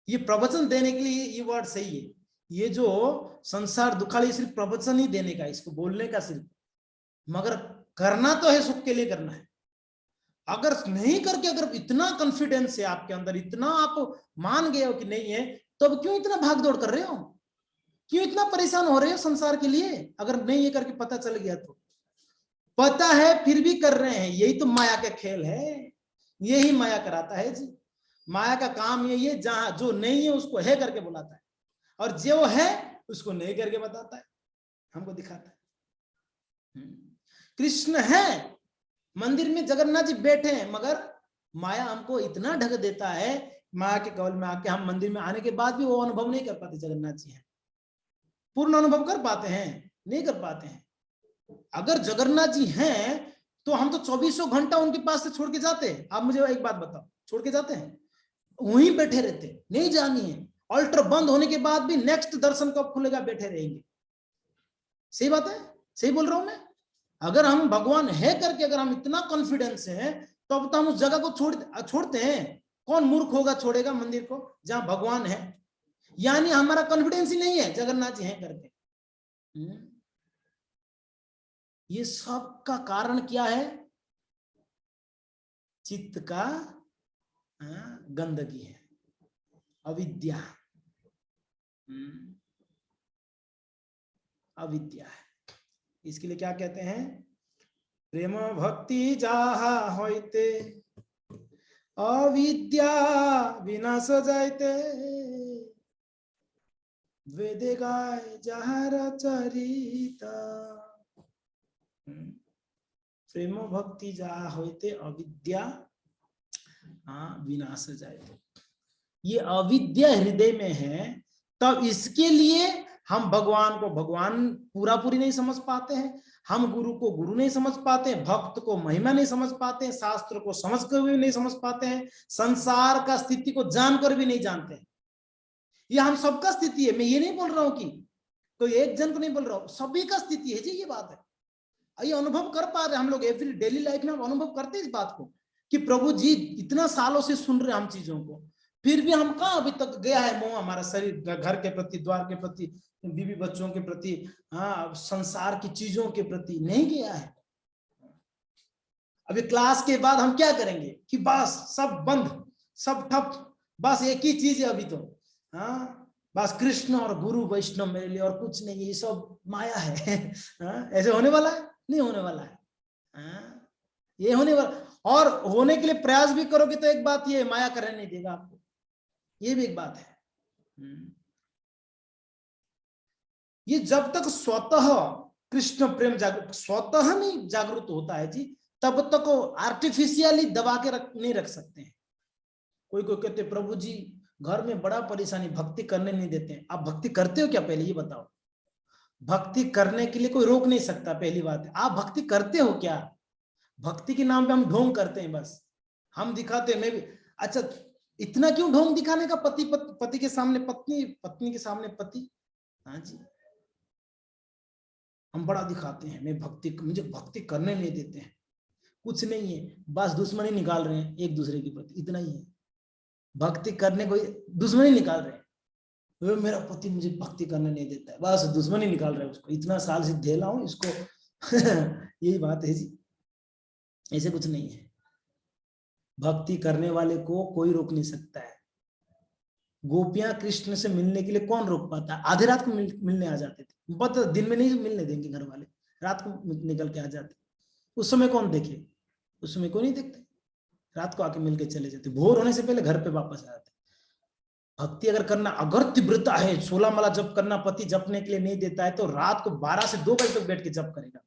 S1: ये प्रवचन देने के लिए ये वर्ड सही है। ये जो संसार दुखाड़ी सिर्फ प्रवचन ही देने का, इसको बोलने का सिर्फ, मगर करना तो है सुख के लिए करना है। अगर नहीं करके, अगर इतना कॉन्फिडेंस है आपके अंदर, इतना आप मान गए हो कि नहीं है, तो अब क्यों इतना भागदौड़ कर रहे हो, क्यों इतना परेशान हो रहे हो संसार के लिए? अगर नहीं ये करके पता चल गया तो, पता है फिर भी कर रहे हैं, यही तो माया का खेल है, यही माया कराता है जी। माया का काम यही है, जहां जो नहीं है उसको है करके बुलाता है, और जो है उसको नहीं करके बताता है, हमको दिखाता है। कृष्ण है मंदिर में, जगन्नाथ जी बैठे हैं, मगर माया हमको इतना ढक देता है, माया के कवल में आके हम मंदिर में आने के बाद भी वो अनुभव नहीं कर पाते जगन्नाथ जी हैं। पूर्ण अनुभव कर पाते हैं? नहीं कर पाते हैं। अगर जगन्नाथ जी हैं तो हम तो 24 घंटा उनके पास से छोड़ के जाते हैं। आप मुझे एक बात बताओ, छोड़ के जाते हैं? वहीं बैठे रहते, नहीं जानी है। अल्टर बंद होने के बाद भी नेक्स्ट दर्शन कब खुलेगा बैठे रहेंगे। सही बात है, सही बोल रहा हूं मैं? अगर हम भगवान है करके अगर हम इतना कॉन्फिडेंस है, तो अब तो हम उस जगह को छोड़ते हैं। कौन मूर्ख होगा छोड़ेगा मंदिर को जहां भगवान है? यानी हमारा कॉन्फिडेंस ही नहीं है जगन्नाथ जी हैं करके। ये सब का कारण क्या है? चित्त का गंदगी है, अविद्या। अविद्या है। इसके लिए क्या कहते हैं? प्रेम भक्ति जाहा होइते अविद्या विनाश जायते, वेदे गाय जाहर चरिता। प्रेम भक्ति जाहा होइते अविद्या विनाश जायते। ये अविद्या हृदय में है, तब इसके लिए हम भगवान को भगवान पूरा पूरी नहीं समझ पाते हैं, हम गुरु को गुरु नहीं समझ पाते हैं, भक्त को महिमा नहीं समझ पाते हैं, शास्त्र को समझकर भी नहीं समझ पाते हैं, संसार का स्थिति को जानकर भी नहीं जानते हैं। ये हम सबका स्थिति है। मैं ये नहीं बोल रहा हूं कि कोई एक जन को नहीं बोल रहा हूं, सभी का स्थिति है जी। ये बात है, ये अनुभव कर पा रहे हम लोग एवरी डेली लाइफ में, हम अनुभव करते हैं इस बात को कि प्रभु जी इतना सालों से सुन रहे हम चीजों को, फिर भी हम कहाँ अभी तक गया है मोह हमारा शरीर, घर के प्रति, द्वार के प्रति, बीवी बच्चों के प्रति, संसार की चीजों के प्रति नहीं गया है। अभी क्लास के बाद हम क्या करेंगे कि बस सब बंद, सब ठप, बस एक ही चीज है अभी तो, बस कृष्ण और गुरु वैष्णव मेरे लिए, और कुछ नहीं, ये सब माया है। ऐसे होने वाला है? नहीं होने वाला है। ये होने वाला, और होने के लिए प्रयास भी करोगे तो एक बात ये, माया करने नहीं देगा आपको, ये भी एक बात है। ये जब तक स्वतः कृष्ण प्रेम स्वतः नहीं जागृत होता है जी, तब तक आर्टिफिशियली दबा के नहीं रख सकते हैं। कोई कोई कहते प्रभु जी घर में बड़ा परेशानी, भक्ति करने नहीं देते हैं। आप भक्ति करते हो क्या, पहले ये बताओ? भक्ति करने के लिए कोई रोक नहीं सकता, पहली बात है। आप भक्ति करते हो क्या? भक्ति के नाम पे हम ढोंग करते हैं, बस हम दिखाते हैं। मैं भी, अच्छा इतना क्यों ढोंग दिखाने का? पति के सामने पत्नी, पत्नी के सामने पति। हाँ जी, हम बड़ा दिखाते हैं, मैं भक्ति, मुझे भक्ति करने नहीं देते हैं। कुछ नहीं है, बस दुश्मनी निकाल रहे हैं एक दूसरे के प्रति, इतना ही है। भक्ति करने को दुश्मनी निकाल रहे हैं, मेरा पति मुझे भक्ति करने नहीं देता है, बस दुश्मनी निकाल रहे हैं उसको, इतना साल से झेला हूं इसको। यही बात है जी, ऐसे कुछ नहीं है। भक्ति करने वाले को कोई रोक नहीं सकता है। गोपियां कृष्ण से मिलने के लिए कौन रोक पाता है? आधी रात को मिलने आ जाते थे, बट दिन में नहीं मिलने देंगे घर वाले, रात को निकल के आ जाते। उस समय कौन देखे? उस समय कोई नहीं देखते, रात को आके मिलके चले जाते, भोर होने से पहले घर पे वापस आ जाते। भक्ति अगर करना, अगर तीव्रता है, 16 माला जप करना पति जपने के लिए नहीं देता है, तो रात को 12 से 2 बजे तक बैठ के जप करेगा।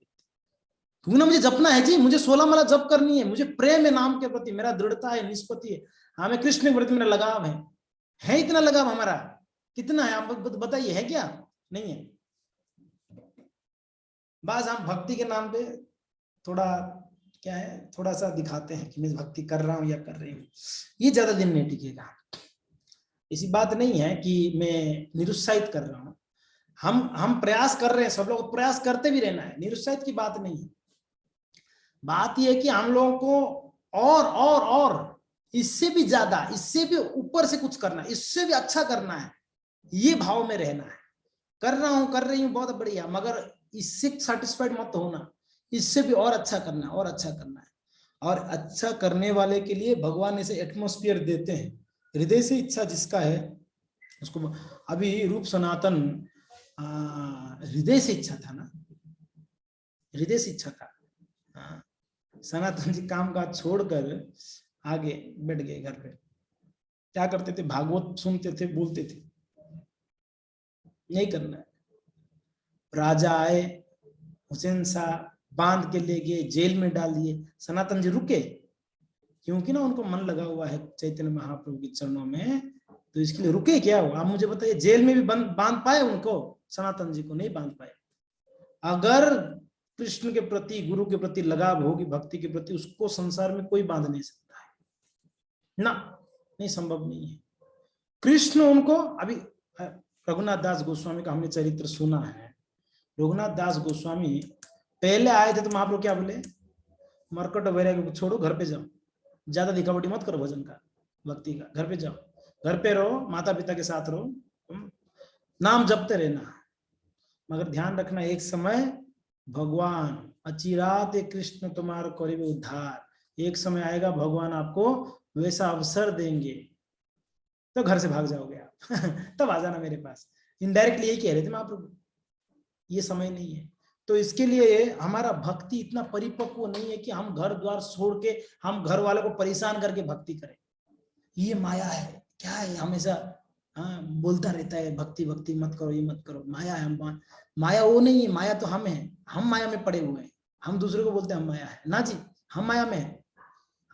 S1: क्यों ना, मुझे जपना है जी, मुझे 16 माला जप करनी है, मुझे प्रेम है नाम के प्रति, मेरा दृढ़ता है, निष्पत्ति है, हमें कृष्ण के प्रति मेरा लगाव है इतना लगाव हमारा? कितना है आप बताइए, है क्या? नहीं है। बस हम भक्ति के नाम पे थोड़ा क्या है, थोड़ा सा दिखाते हैं कि मैं भक्ति कर रहा हूं या कर रही हूं, ये ज्यादा दिन नहीं टिकेगा। ऐसी बात नहीं है कि मैं निरुत्साहित कर रहा हूं, हम प्रयास कर रहे हैं, सब लोग प्रयास करते भी रहना है, निरुत्साहित की बात नहीं है। बात यह है कि हम लोगों को और इससे भी ज्यादा, इससे भी ऊपर से कुछ करना है, इससे भी अच्छा करना है, ये भाव में रहना है। कर रहा हूं, कर रही हूं, बहुत बढ़िया, मगर इससे सेटिस्फाइड मत होना, इससे भी और अच्छा करना है, और अच्छा करना है। और अच्छा करने वाले के लिए भगवान ऐसे एटमॉस्फेयर देते हैं, हृदय से इच्छा जिसका है उसको। अभी रूप सनातन हृदय से इच्छा था ना, हृदय से इच्छा था। सनातन जी काम काज छोड़कर आगे बैठ गए घर पे। क्या करते थे? भागवत सुनते थे, बोलते थे, नहीं करना है। राजा आए, हुसैन शाह बांध के ले गए, जेल में डाल दिए, सनातन जी रुके, क्योंकि ना उनको मन लगा हुआ है चैतन्य महाप्रभु के चरणों में, तो इसके लिए रुके क्या हो? आप मुझे बताइए, जेल में भी बांध पाए उनको? सनातन जी को नहीं बांध पाए। अगर कृष्ण के प्रति, गुरु के प्रति लगाव होगी, भक्ति के प्रति, उसको संसार में कोई बांध नहीं सकता है ना, नहीं, संभव नहीं है। कृष्ण उनको, अभी रघुनाथ दास गोस्वामी का हमने चरित्र सुना है। रघुनाथ दास गोस्वामी पहले आए थे तो महाप्रभु क्या बोले? मरकट वैराग्य को छोड़ो, घर पे जाओ, ज्यादा दिखावटी मत करो भजन का, भक्ति का, घर पे जाओ, घर पे रहो, माता पिता के साथ रहो, नाम जपते रहना। मगर ध्यान रखना, एक समय भगवान अचिरात कृष्ण तुम्हारा करेंगे उद्धार, एक समय आएगा भगवान आपको वैसा अवसर देंगे, तो घर से भाग जाओगे आप। तब आ जाना मेरे पास। इनडायरेक्टली यही कह रहे थे महाप्रभु, ये समय नहीं है। तो इसके लिए हमारा भक्ति इतना परिपक्व नहीं है कि हम घर द्वार छोड़ के हम घर वालों को परेशान करके भक्ति करें। ये माया है, क्या है, हमेशा बोलता रहता है भक्ति भक्ति मत करो, ये मत करो, माया है। माया वो नहीं है, माया तो हम है, हम माया में पड़े हुए हैं। हम दूसरे को बोलते हैं हम माया है ना जी, हम माया में है।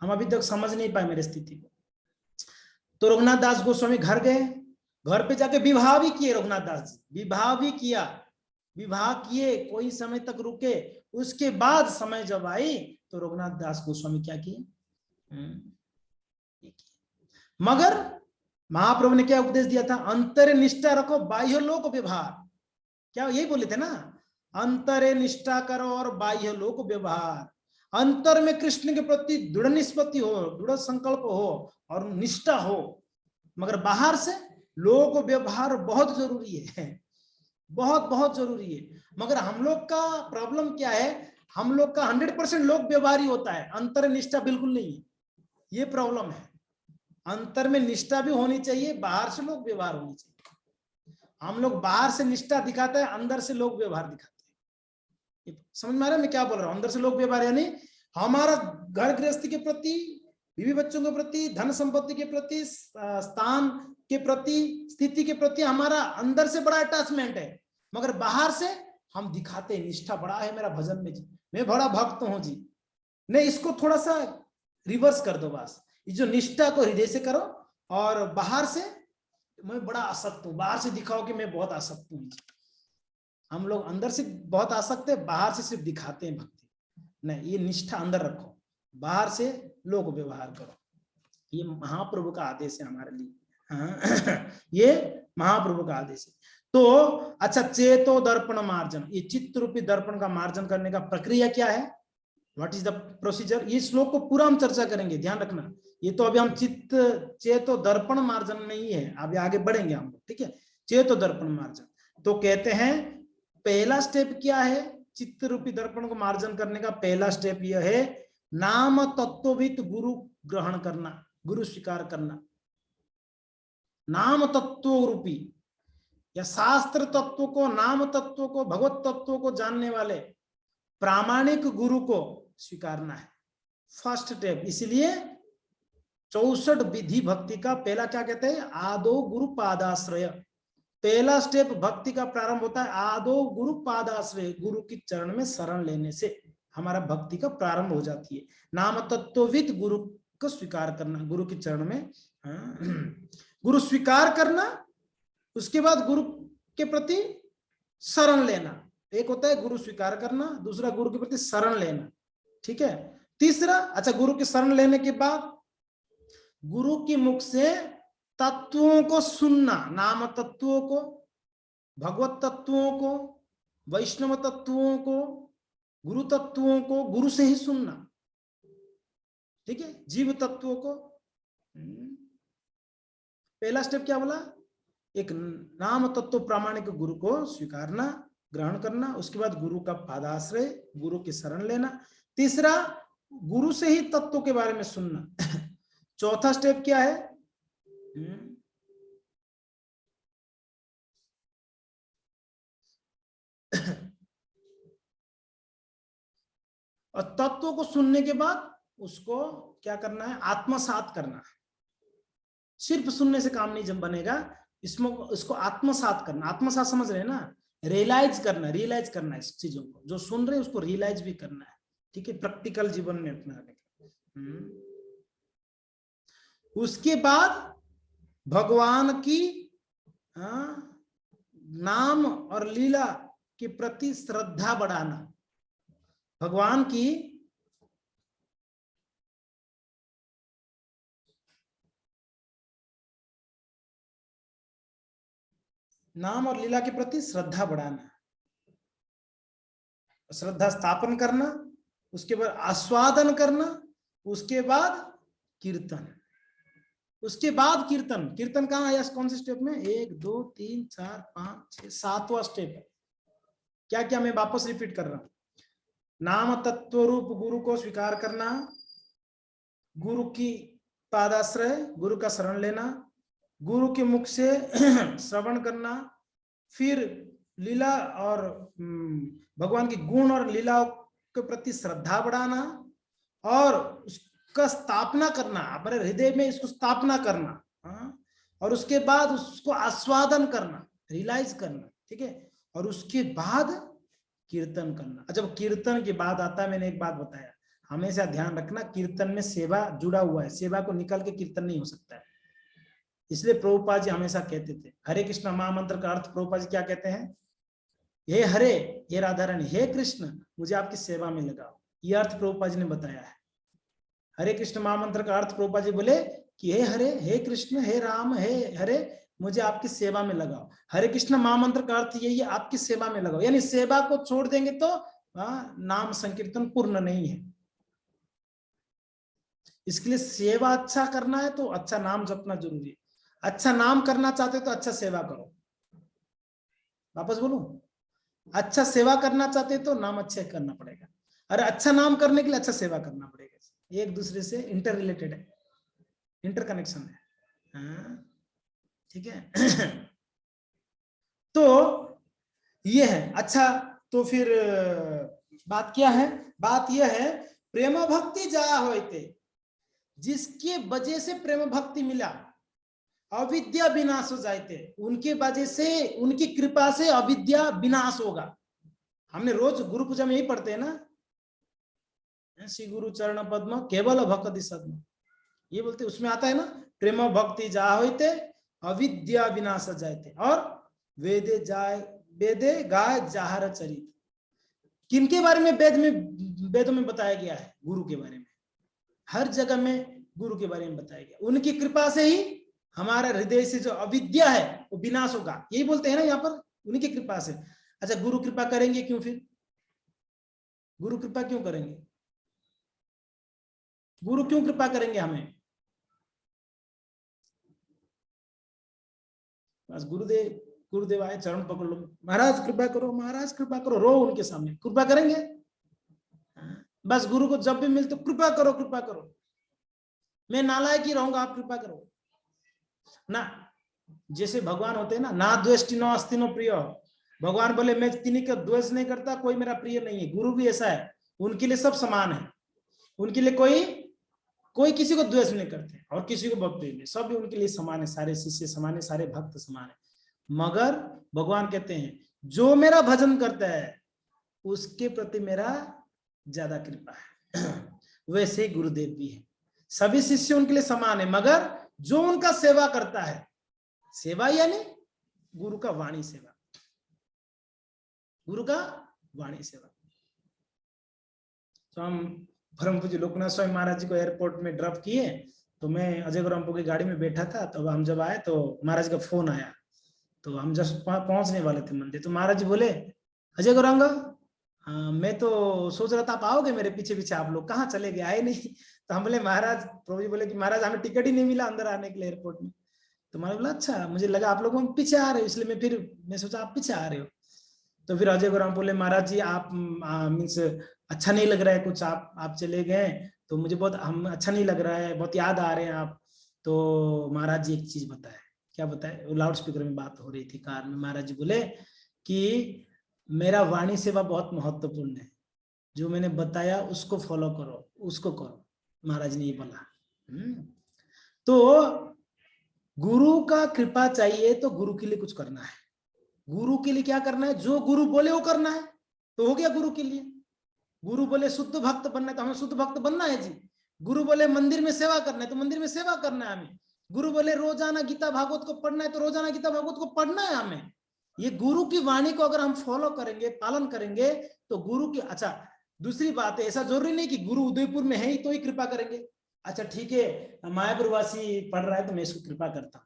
S1: हम अभी तक समझ नहीं पाए मेरी स्थिति को। तो रघुनाथ दास गोस्वामी घर गए, घर पे जाके विवाह भी किए रघुनाथ दास जी, विवाह भी किया, विवाह किए, कोई समय तक रुके, उसके बाद समय जब आई तो रघुनाथ दास गोस्वामी क्या किए? मगर महाप्रभु ने क्या उपदेश दिया था? अंतर निष्ठा रखो, बाह्य लोक व्यवहार, क्या यही बोले थे ना? अंतरे निष्ठा करो और बाह्य लोक व्यवहार। अंतर में कृष्ण के प्रति दृढ़ निष्पत्ति हो, दृढ़ संकल्प हो और निष्ठा हो, मगर बाहर से लोक व्यवहार बहुत जरूरी है, बहुत बहुत जरूरी है। मगर हम लोग का प्रॉब्लम क्या है? हम लोग का 100% लोक व्यवहार ही होता है, अंतर निष्ठा बिल्कुल नहीं है। ये प्रॉब्लम है। अंतर में निष्ठा भी होनी चाहिए, बाहर से लोक व्यवहार होनी चाहिए। हम लोग बाहर से निष्ठा दिखाते हैं, अंदर से लोक व्यवहार दिखाते हैं। समझ में आ रहा है मैं क्या बोल रहा हूं? अंदर से लोक व्यवहार यानी हमारा घर गृहस्थी के प्रति, बीवी बच्चों के प्रति, धन संपत्ति के प्रति, स्थान के प्रति, स्थिति के प्रति हमारा अंदर से बड़ा अटैचमेंट है, मगर बाहर से हम दिखाते हैं निष्ठा बड़ा है मेरा भजन में जी, मैं बड़ा भक्त हूं जी। नहीं, इसको थोड़ा सा रिवर्स कर दो बस। ये जो निष्ठा को हृदय से करो और बाहर से मैं बड़ा आसक्त हूं, बाहर से दिखाओ कि मैं बहुत आसक्त हूं। हम लोग अंदर से बहुत आसक्त है, बाहर से सिर्फ दिखाते हैं भक्ति। नहीं, ये निष्ठा अंदर रखो, बाहर से लोक व्यवहार करो। ये महाप्रभु का आदेश है हमारे लिए। ये महाप्रभु का आदेश है। तो अच्छा, चेतो दर्पण मार्जन, ये चित्त रूपी दर्पण का मार्जन करने का प्रक्रिया क्या है? व्हाट इज द प्रोसीजर, ये श्लोक को पूरा हम चर्चा करेंगे, ध्यान रखना। ये तो अभी हम चित्त चेतो दर्पण मार्जन में ही है, अभी आगे बढ़ेंगे हम, ठीक है। चेतो दर्पण मार्जन, तो कहते हैं पहला स्टेप क्या है चित्त रूपी दर्पण को मार्जन करने का? पहला स्टेप यह है नाम तत्वविद गुरु ग्रहण करना, गुरु स्वीकार करना। नाम तत्व रूपी या शास्त्र तत्व को, नाम तत्व को, भगवत तत्व को जानने वाले प्रामाणिक गुरु को स्वीकारना है, फर्स्ट स्टेप। इसलिए 64 विधि भक्ति का पहला क्या कहते हैं? आदो गुरु पादाश्रय। पहला स्टेप भक्ति का प्रारंभ होता है आदो गुरु पादाश्रय, गुरु की चरण में शरण लेने से हमारा भक्ति का प्रारंभ हो जाती है। नाम तत्वविद गुरु को स्वीकार करना, गुरु की चरण में गुरु स्वीकार करना, उसके बाद गुरु के प्रति शरण लेना। एक होता है गुरु स्वीकार करना, दूसरा गुरु के प्रति शरण लेना, ठीक है। तीसरा, अच्छा गुरु की शरण लेने के बाद गुरु के मुख से तत्वों को सुनना, नाम तत्वों को, भगवत तत्वों को, वैष्णव तत्वों को, गुरु तत्वों को गुरु से ही सुनना, ठीक है। जीव तत्वों को पहला स्टेप क्या बोला? एक नाम तत्व प्रामाणिक गुरु को स्वीकारना, ग्रहण करना, उसके बाद गुरु का पादाश्रय, गुरु की शरण लेना। तीसरा, गुरु से ही तत्व के बारे में सुनना। चौथा स्टेप क्या है? और तत्व को सुनने के बाद उसको क्या करना है? आत्मसात करना है। सिर्फ सुनने से काम नहीं जब बनेगा, इसमें इसको आत्मसात करना। आत्मसात समझ रहे हैं ना? रियलाइज करना, रियलाइज करना इस चीजों को, जो सुन रहे हैं उसको रियलाइज भी करना है, ठीक है, प्रैक्टिकल जीवन में अपनाने का। उसके बाद भगवान की नाम और लीला के प्रति श्रद्धा बढ़ाना, भगवान की नाम और लीला के प्रति श्रद्धा बढ़ाना, श्रद्धा स्थापन करना, उसके बाद आस्वादन करना, उसके बाद कीर्तन, उसके बाद कीर्तन। कीर्तन कहाँ आया? कौन से स्टेप में? 1 2 3 4 5 6 7वां स्टेप है। क्या क्या मैं वापस रिपीट कर रहा हूं? नाम तत्व रूप गुरु को स्वीकार करना, गुरु की पादाश्रय, गुरु का शरण लेना, गुरु के मुख से श्रवण करना, फिर लीला और भगवान की गुण और लीला के प्रति श्रद्धा बढ़ाना, और उसका स्थापना करना, अपने हृदय में इसको स्थापना करना, और उसके बाद उसको आस्वादन करना, रियलाइज करना, ठीक है। और उसके बाद कीर्तन करना। जब कीर्तन की बात आता है, मैंने एक बात बताया, हमेशा ध्यान रखना कीर्तन में सेवा जुड़ा हुआ है, सेवा को निकाल के कीर्तन नहीं हो सकता है। इसलिए प्रभुपाद जी हमेशा कहते थे, हरे कृष्ण महामंत्र का अर्थ प्रभुपाद जी क्या कहते हैं? हे हरे, हे राधा रानी, हे कृष्ण, मुझे आपकी सेवा में लगाओ। यह अर्थ प्रभुपाद जी ने बताया है। हरे कृष्ण महामंत्र का अर्थ प्रभुपाद जी बोले कि हे हरे, हे कृष्ण, हे राम, हे हरे, मुझे आपकी सेवा में लगाओ। हरे कृष्ण महामंत्र का अर्थ यही है, आपकी सेवा में लगाओ। यानी सेवा को छोड़ देंगे तो नाम संकीर्तन पूर्ण नहीं है। इसके लिए सेवा अच्छा करना है तो अच्छा नाम जपना जरूरी है। अच्छा नाम करना चाहते तो अच्छा सेवा करो। वापस बोलूं, अच्छा सेवा करना चाहते तो नाम अच्छे करना पड़ेगा, अरे अच्छा नाम करने के लिए अच्छा सेवा करना पड़ेगा। एक दूसरे से इंटर रिलेटेड है, इंटर कनेक्शन है, ठीक है। तो ये है। अच्छा, तो फिर बात क्या है? बात यह है, प्रेम भक्ति जा होते, जिसके वजह से प्रेम भक्ति मिला, अविद्या विनाश हो जाते, उनके वजह से, उनकी कृपा से अविद्या विनाश होगा। हमने रोज गुरु पूजा में यही पढ़ते हैं ना, श्री गुरु चरण पद्म केवल भक्ति सद्म, ये बोलते, उसमें आता है ना, प्रेम भक्ति जा होते अविद्या विनाश जाते, और वेदे जाय, वेदे गाय जाहर चरित। किनके बारे में वेदों में बताया गया है? गुरु के बारे में। हर जगह में गुरु के बारे में बताया गया। उनकी कृपा से ही हमारा हृदय से जो अविद्या है वो विनाश होगा, यही बोलते हैं ना यहाँ पर, उनकी कृपा से। अच्छा, गुरु कृपा करेंगे क्यों? फिर गुरु कृपा क्यों करेंगे? गुरु क्यों कृपा करेंगे हमें? बस गुरुदेव आए, चरण पकड़ लो, महाराज कृपा करो, महाराज कृपा करो, रो उनके सामने, कृपा करेंगे? बस गुरु को जब भी मिलते तो कृपा करो, कृपा करो, मैं नालायक ही रहूंगा, आप कृपा करो ना। जैसे भगवान होते हैं ना द्वेष्टि नो अस्ति नो प्रिय, भगवान बोले मैं किन्हीं का द्वेष नहीं करता, कोई मेरा प्रिय नहीं है। गुरु भी ऐसा है, उनके लिए सब समान है, उनके लिए कोई किसी को द्वेष नहीं करते और किसी को भक्ति नहीं, सब भी उनके लिए समान है, सारे शिष्य समान है, सारे भक्त समान है। मगर भगवान कहते हैं जो मेरा भजन करता है उसके प्रति मेरा ज्यादा कृपा है। वैसे ही गुरुदेव भी है, सभी शिष्य उनके लिए समान है, मगर जो उनका सेवा करता है, सेवा यानी गुरु का वाणी सेवा, गुरु का वाणी सेवा। तो हम परम पूज्य लोकनाथ स्वामी महाराज जी को एयरपोर्ट में ड्रॉप किए, तो मैं अजय गौरामपुर की गाड़ी में बैठा था, तो हम जब आए तो महाराज का फोन आया, तो हम जस्ट पहुंचने वाले थे मंदिर, तो महाराज जी बोले अजय गौरांगा, मैं तो सोच रहा था आप आओगे मेरे पीछे पीछे, आप लोग कहाँ चले गए, आए नहीं। तो हम बोले महाराज, प्रभु जी बोले कि महाराज हमें टिकट ही नहीं मिला अंदर आने के लिए एयरपोर्ट में। तो मैंने बोला अच्छा, मुझे लगा आप लोग पीछे आ रहे हो, इसलिए मैं सोचा आप पीछे आ रहे हो। तो फिर अजय गौराम बोले महाराज जी आप मीन्स अच्छा नहीं लग रहा है कुछ, आप चले गए तो मुझे बहुत अच्छा नहीं लग रहा है, बहुत याद आ रहे हैं आप। तो महाराज जी एक चीज बताए, क्या बताए, लाउड स्पीकर में बात हो रही थी कार में, महाराज जी बोले कि मेरा वाणी सेवा बहुत महत्वपूर्ण है, जो मैंने बताया उसको फॉलो करो, उसको करो, महाराज ने ये बोला। तो गुरु का कृपा चाहिए तो गुरु के लिए कुछ करना है, गुरु के लिए क्या करना है, जो गुरु बोले वो करना है, तो हो गया गुरु के लिए। गुरु बोले शुद्ध भक्त बनना है तो हमें शुद्ध भक्त बनना है जी। गुरु बोले मंदिर में सेवा करना है तो मंदिर में सेवा करना है हमें। गुरु बोले रोजाना गीता भागवत को पढ़ना है तो रोजाना गीता भागवत को पढ़ना है हमें। ये गुरु की वाणी को अगर हम फॉलो करेंगे, पालन करेंगे तो गुरु की, अच्छा दूसरी बात है, ऐसा जरूरी नहीं कि गुरु उदयपुर में है ही तो ही कृपा करेंगे। अच्छा ठीक है, मायापुर वासी पढ़ रहा है तो मैं इसको कृपा करता हूं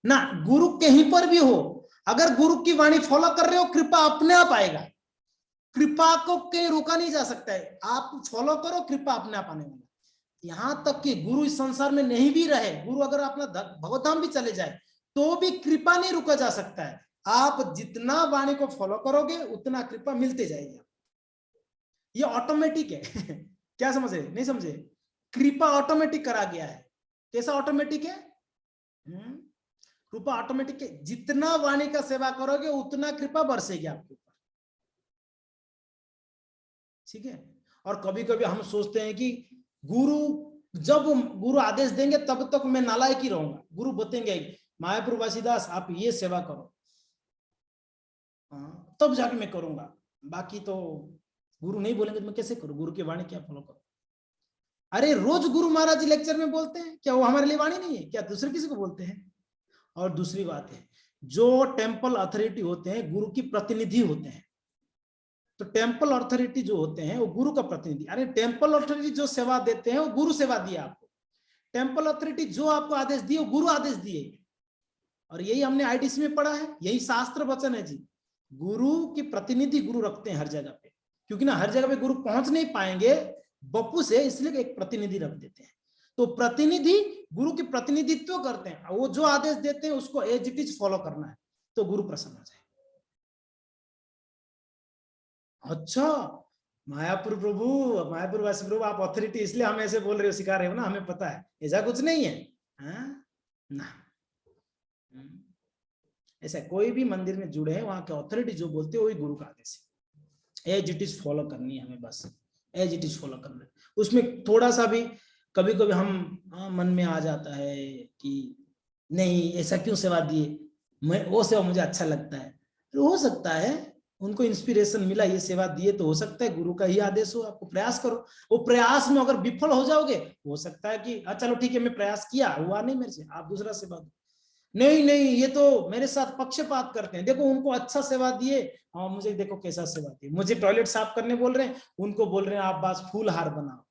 S1: ना, गुरु कहीं पर भी हो, अगर गुरु की वाणी फॉलो कर रहे हो कृपा अपने आप आएगा, कृपा को कहीं रोका नहीं जा सकता है, आप फॉलो करो कृपा अपने आप आने वाला। यहां तक कि गुरु इस संसार में नहीं भी रहे, गुरु अगर अपना भगवतधाम भी चले जाए तो भी कृपा नहीं रुका जा सकता है। आप जितना वाणी को फॉलो करोगे उतना कृपा मिलते जाएगी, ये ऑटोमेटिक है। क्या समझे, नहीं समझे, कृपा ऑटोमेटिक करा गया है। कैसा ऑटोमेटिक है? कृपा ऑटोमेटिक है, जितना वाणी का सेवा करोगे उतना कृपा बरसेगी आपके ऊपर, ठीक है। और कभी कभी हम सोचते हैं कि जब गुरु आदेश देंगे तब तक मैं नालायक ही रहूंगा, गुरु बताएंगे मायापुर वासीदास आप ये सेवा करो, तब जाके मैं करूंगा, बाकी तो गुरु नहीं बोलेंगे तो मैं कैसे करूं, गुरु की वाणी क्या फॉलो करूं। अरे रोज गुरु महाराज जी लेक्चर में बोलते हैं, क्या वो हमारे लिए वाणी नहीं है क्या, दूसरे किसी को बोलते हैं। और दूसरी बात है, जो टेम्पल अथॉरिटी होते हैं गुरु की प्रतिनिधि होते हैं, तो टेम्पल अथॉरिटी जो होते हैं वो गुरु का प्रतिनिधि, अरे टेम्पल अथॉरिटी जो सेवा देते हैं वो गुरु सेवा दिया आपको, टेम्पल अथॉरिटी जो आपको आदेश दिए वो गुरु आदेश दिए। और यही हमने आईटीसी में पढ़ा है, यही शास्त्र वचन है जी, गुरु की प्रतिनिधि गुरु रखते हैं हर जगह पे, क्योंकि ना हर जगह पे गुरु पहुंच नहीं पाएंगे बप्पू से, इसलिए एक प्रतिनिधि रख देते हैं। तो प्रतिनिधि गुरु की प्रतिनिधित्व करते हैं, वो जो आदेश देते हैं उसको एज इट इज फॉलो करना है तो गुरु प्रसन्न हो जाए। अच्छा मायापुर प्रभु, मायापुर वासी प्रभु आप अथॉरिटी इसलिए हम ऐसे बोल रहे हो, सिखा रहे हो ना, हमें पता है ऐसा कुछ नहीं है ना। ऐसा कोई भी मंदिर में जुड़े हैं वहां के अथॉरिटी जो बोलते हैं वही गुरु का आदेश है, एज इट इज फॉलो करनी है हमें, बस एज इट इज फॉलो करना है। उसमें थोड़ा सा भी कभी कभी हम मन में आ जाता है कि नहीं ऐसा क्यों सेवा दिए, मैं वो सेवा मुझे अच्छा लगता है, तो हो सकता है उनको इंस्पिरेशन मिला ये सेवा दिए, तो हो सकता है गुरु का ही आदेश हो, आपको प्रयास करो। वो प्रयास में अगर विफल हो जाओगे हो सकता है कि चलो ठीक है मैं प्रयास किया, हुआ नहीं मेरे से, आप दूसरा सेवा दो। नहीं नहीं ये तो मेरे साथ पक्षपात करते हैं, देखो उनको अच्छा सेवा दिए, हाँ मुझे देखो कैसा सेवा दिए, मुझे टॉयलेट साफ करने बोल रहे हैं, उनको बोल रहे हैं आप बस फूल हार बनाओ,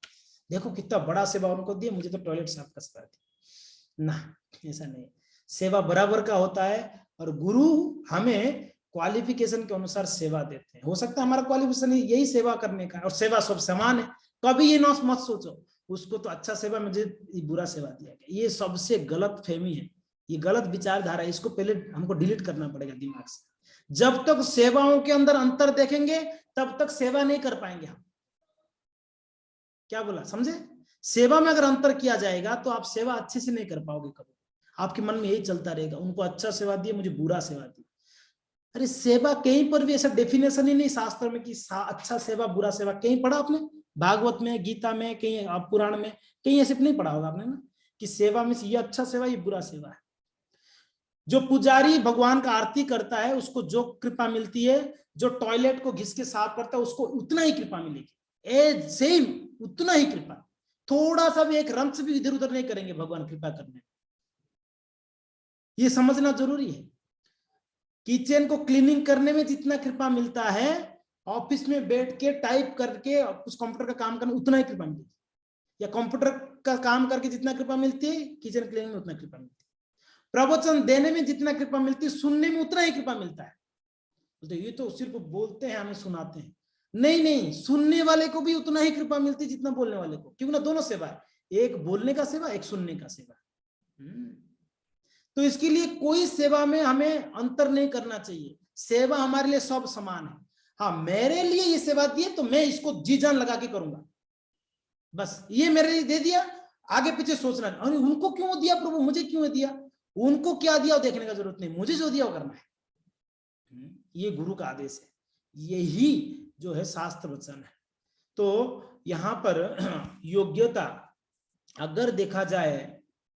S1: देखो कितना बड़ा सेवा उनको दिए, मुझे तो टॉयलेट साफ का सेवा दी ना, ऐसा नहीं, सेवा बराबर का होता है। और गुरु हमें क्वालिफिकेशन के अनुसार सेवा देते हैं, हो सकता है हमारा क्वालिफिकेशन यही सेवा करने का, और सेवा सब समान है, कभी ये मत सोचो उसको तो अच्छा सेवा, मुझे बुरा सेवा दिया गया। ये सबसे गलत फहमी है, ये गलत विचारधारा है, इसको पहले हमको डिलीट करना पड़ेगा दिमाग से। जब तक सेवाओं के अंदर अंतर देखेंगे तब तक सेवा नहीं कर पाएंगे हम। क्या बोला, समझे? सेवा में अगर अंतर किया जाएगा तो आप सेवा अच्छे से नहीं कर पाओगे कभी। आपके मन में यही चलता रहेगा, उनको अच्छा सेवा दिया, मुझे बुरा सेवा दिया। अरे सेवा कहीं पर भी ऐसा डेफिनेशन ही नहीं शास्त्र में कि अच्छा सेवा बुरा सेवा। कहीं पढ़ा आपने? भागवत में, गीता में, कहीं पुराण में, कहीं ऐसे नहीं पढ़ा होगा आपने ना कि सेवा में ये अच्छा सेवा ये बुरा सेवा है। जो पुजारी भगवान का आरती करता है उसको जो कृपा मिलती है, जो टॉयलेट को घिस के साफ करता है उसको उतना ही कृपा मिलेगी, सेम उतना ही कृपा। थोड़ा सा भी एक रंग से भी इधर उधर नहीं करेंगे भगवान कृपा करने। ये समझना जरूरी है। किचन को क्लीनिंग करने में जितना कृपा मिलता है, ऑफिस में बैठ के टाइप करके उस कंप्यूटर का काम करने उतना ही कृपा मिलती है। या कंप्यूटर का काम करके जितना कृपा मिलती है, किचन क्लीनिंग में उतना कृपा मिलती है। प्रवचन देने में जितना कृपा मिलती है, सुनने में उतना ही कृपा मिलता है। तो ये तो सिर्फ बोलते हैं, हमें सुनाते हैं। नहीं नहीं, सुनने वाले को भी उतना ही कृपा मिलती है जितना बोलने वाले को, क्योंकि ना दोनों सेवा है, एक बोलने का सेवा, एक सुनने का सेवा। तो इसके लिए कोई सेवा में हमें अंतर नहीं करना चाहिए। सेवा हमारे लिए सब समान है। हाँ, मेरे लिए ये सेवा दी है तो मैं इसको जी जान लगा के करूंगा, बस ये मेरे लिए दे दिया, आगे पीछे सोचना नहीं। अरे उनको क्यों दिया प्रभु, मुझे क्यों दिया, उनको क्या दिया वो देखने का जरूरत नहीं, मुझे जो दिया वो करना है। ये गुरु का आदेश है, यही जो है शास्त्र वचन है। तो यहां पर योग्यता अगर देखा जाए,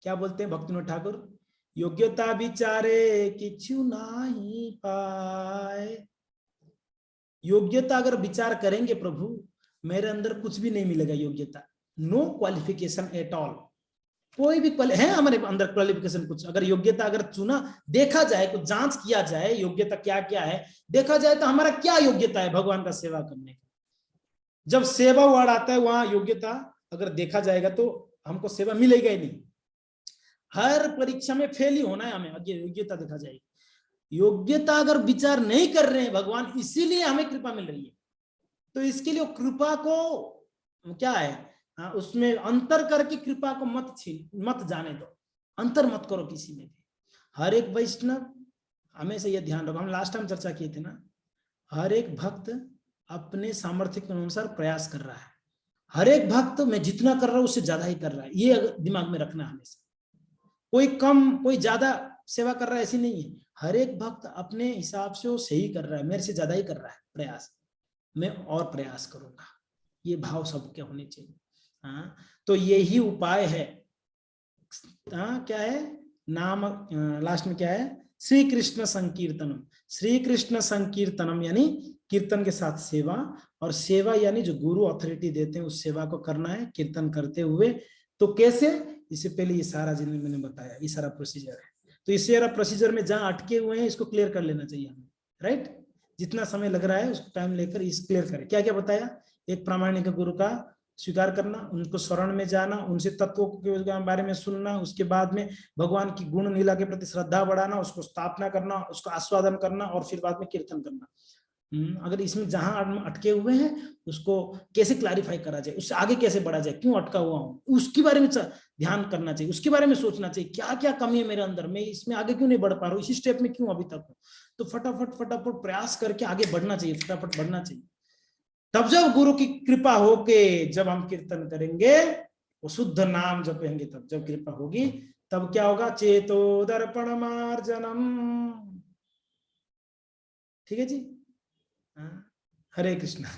S1: क्या बोलते हैं भक्तिविनोद ठाकुर, योग्यता विचारे किछु नाही पाए। योग्यता अगर विचार करेंगे प्रभु, मेरे अंदर कुछ भी नहीं मिलेगा योग्यता, नो क्वालिफिकेशन एट ऑल। कोई भी है हमारे अंदर क्वालिफिकेशन कुछ, अगर योग्यता अगर चुना देखा जाए, कुछ जांच किया जाए योग्यता क्या क्या है, देखा जाए तो हमारा क्या योग्यता है भगवान का सेवा करने का। जब सेवा वर्ड आता है वहां योग्यता अगर देखा जाएगा तो हमको सेवा मिलेगा ही नहीं। हर परीक्षा में फेल ही होना है हमें, अगर योग्यता देखा जाएगी। योग्यता अगर विचार नहीं कर रहे हैं भगवान, इसीलिए हमें कृपा मिल रही है। तो इसके लिए कृपा को क्या है, उसमें अंतर करके कृपा को मत जाने दो, अंतर मत करो किसी में भी। हर एक वैष्णव, हमेशा यह ध्यान रखो, हम लास्ट टाइम चर्चा किए थे ना, हर एक भक्त अपने सामर्थ्य के अनुसार प्रयास कर रहा है। हर एक भक्त मैं जितना कर रहा हूं उससे ज्यादा ही कर रहा है, ये दिमाग में रखना हमेशा। कोई कम कोई ज्यादा सेवा कर रहा है ऐसी नहीं है, हर एक भक्त अपने हिसाब से वो सही कर रहा है, मेरे से ज्यादा ही कर रहा है प्रयास, मैं और प्रयास करूंगा। ये भाव सबके होने चाहिए। हाँ, तो यही उपाय है। क्या है नाम, लास्ट में क्या है, श्री कृष्ण संकीर्तनम। श्री कृष्ण संकीर्तनम यानी कीर्तन के साथ सेवा, और सेवा यानी जो गुरु अथॉरिटी देते हैं उस सेवा को करना है कीर्तन करते हुए। तो कैसे, इससे पहले ये सारा जिन्हें मैंने बताया, ये सारा प्रोसीजर है। तो इस सारा प्रोसीजर में जहां अटके हुए हैं इसको क्लियर कर लेना चाहिए हमें, राइट। जितना समय लग रहा है उसको टाइम लेकर इस क्लियर करें। क्या क्या बताया, एक प्रामाणिक गुरु का स्वीकार करना, उनको शरण में जाना, उनसे तत्वों के बारे में सुनना, उसके बाद में भगवान की गुण लीला के प्रति श्रद्धा बढ़ाना, उसको स्थापना करना, उसको आस्वादन करना, और फिर बाद में कीर्तन करना। अगर इसमें जहां अटके हुए हैं उसको कैसे क्लैरिफाई करा जाए, उससे आगे कैसे बढ़ा जाए, क्यों अटका हुआ हूं उसके बारे में ध्यान करना चाहिए, उसके बारे में सोचना चाहिए, क्या क्या कमी है मेरे अंदर, मैं इसमें आगे क्यों नहीं बढ़ पा रहा हूँ, इसी स्टेप में क्यों अभी तक हूँ। तो फटाफट फटाफट प्रयास करके आगे बढ़ना चाहिए, फटाफट बढ़ना चाहिए। तब जब गुरु की कृपा होके जब हम कीर्तन करेंगे, वो शुद्ध नाम जपेंगे, तब जब कृपा होगी तब क्या होगा, चेतो दर्पण मार्जनम। ठीक है जी, हरे कृष्णा।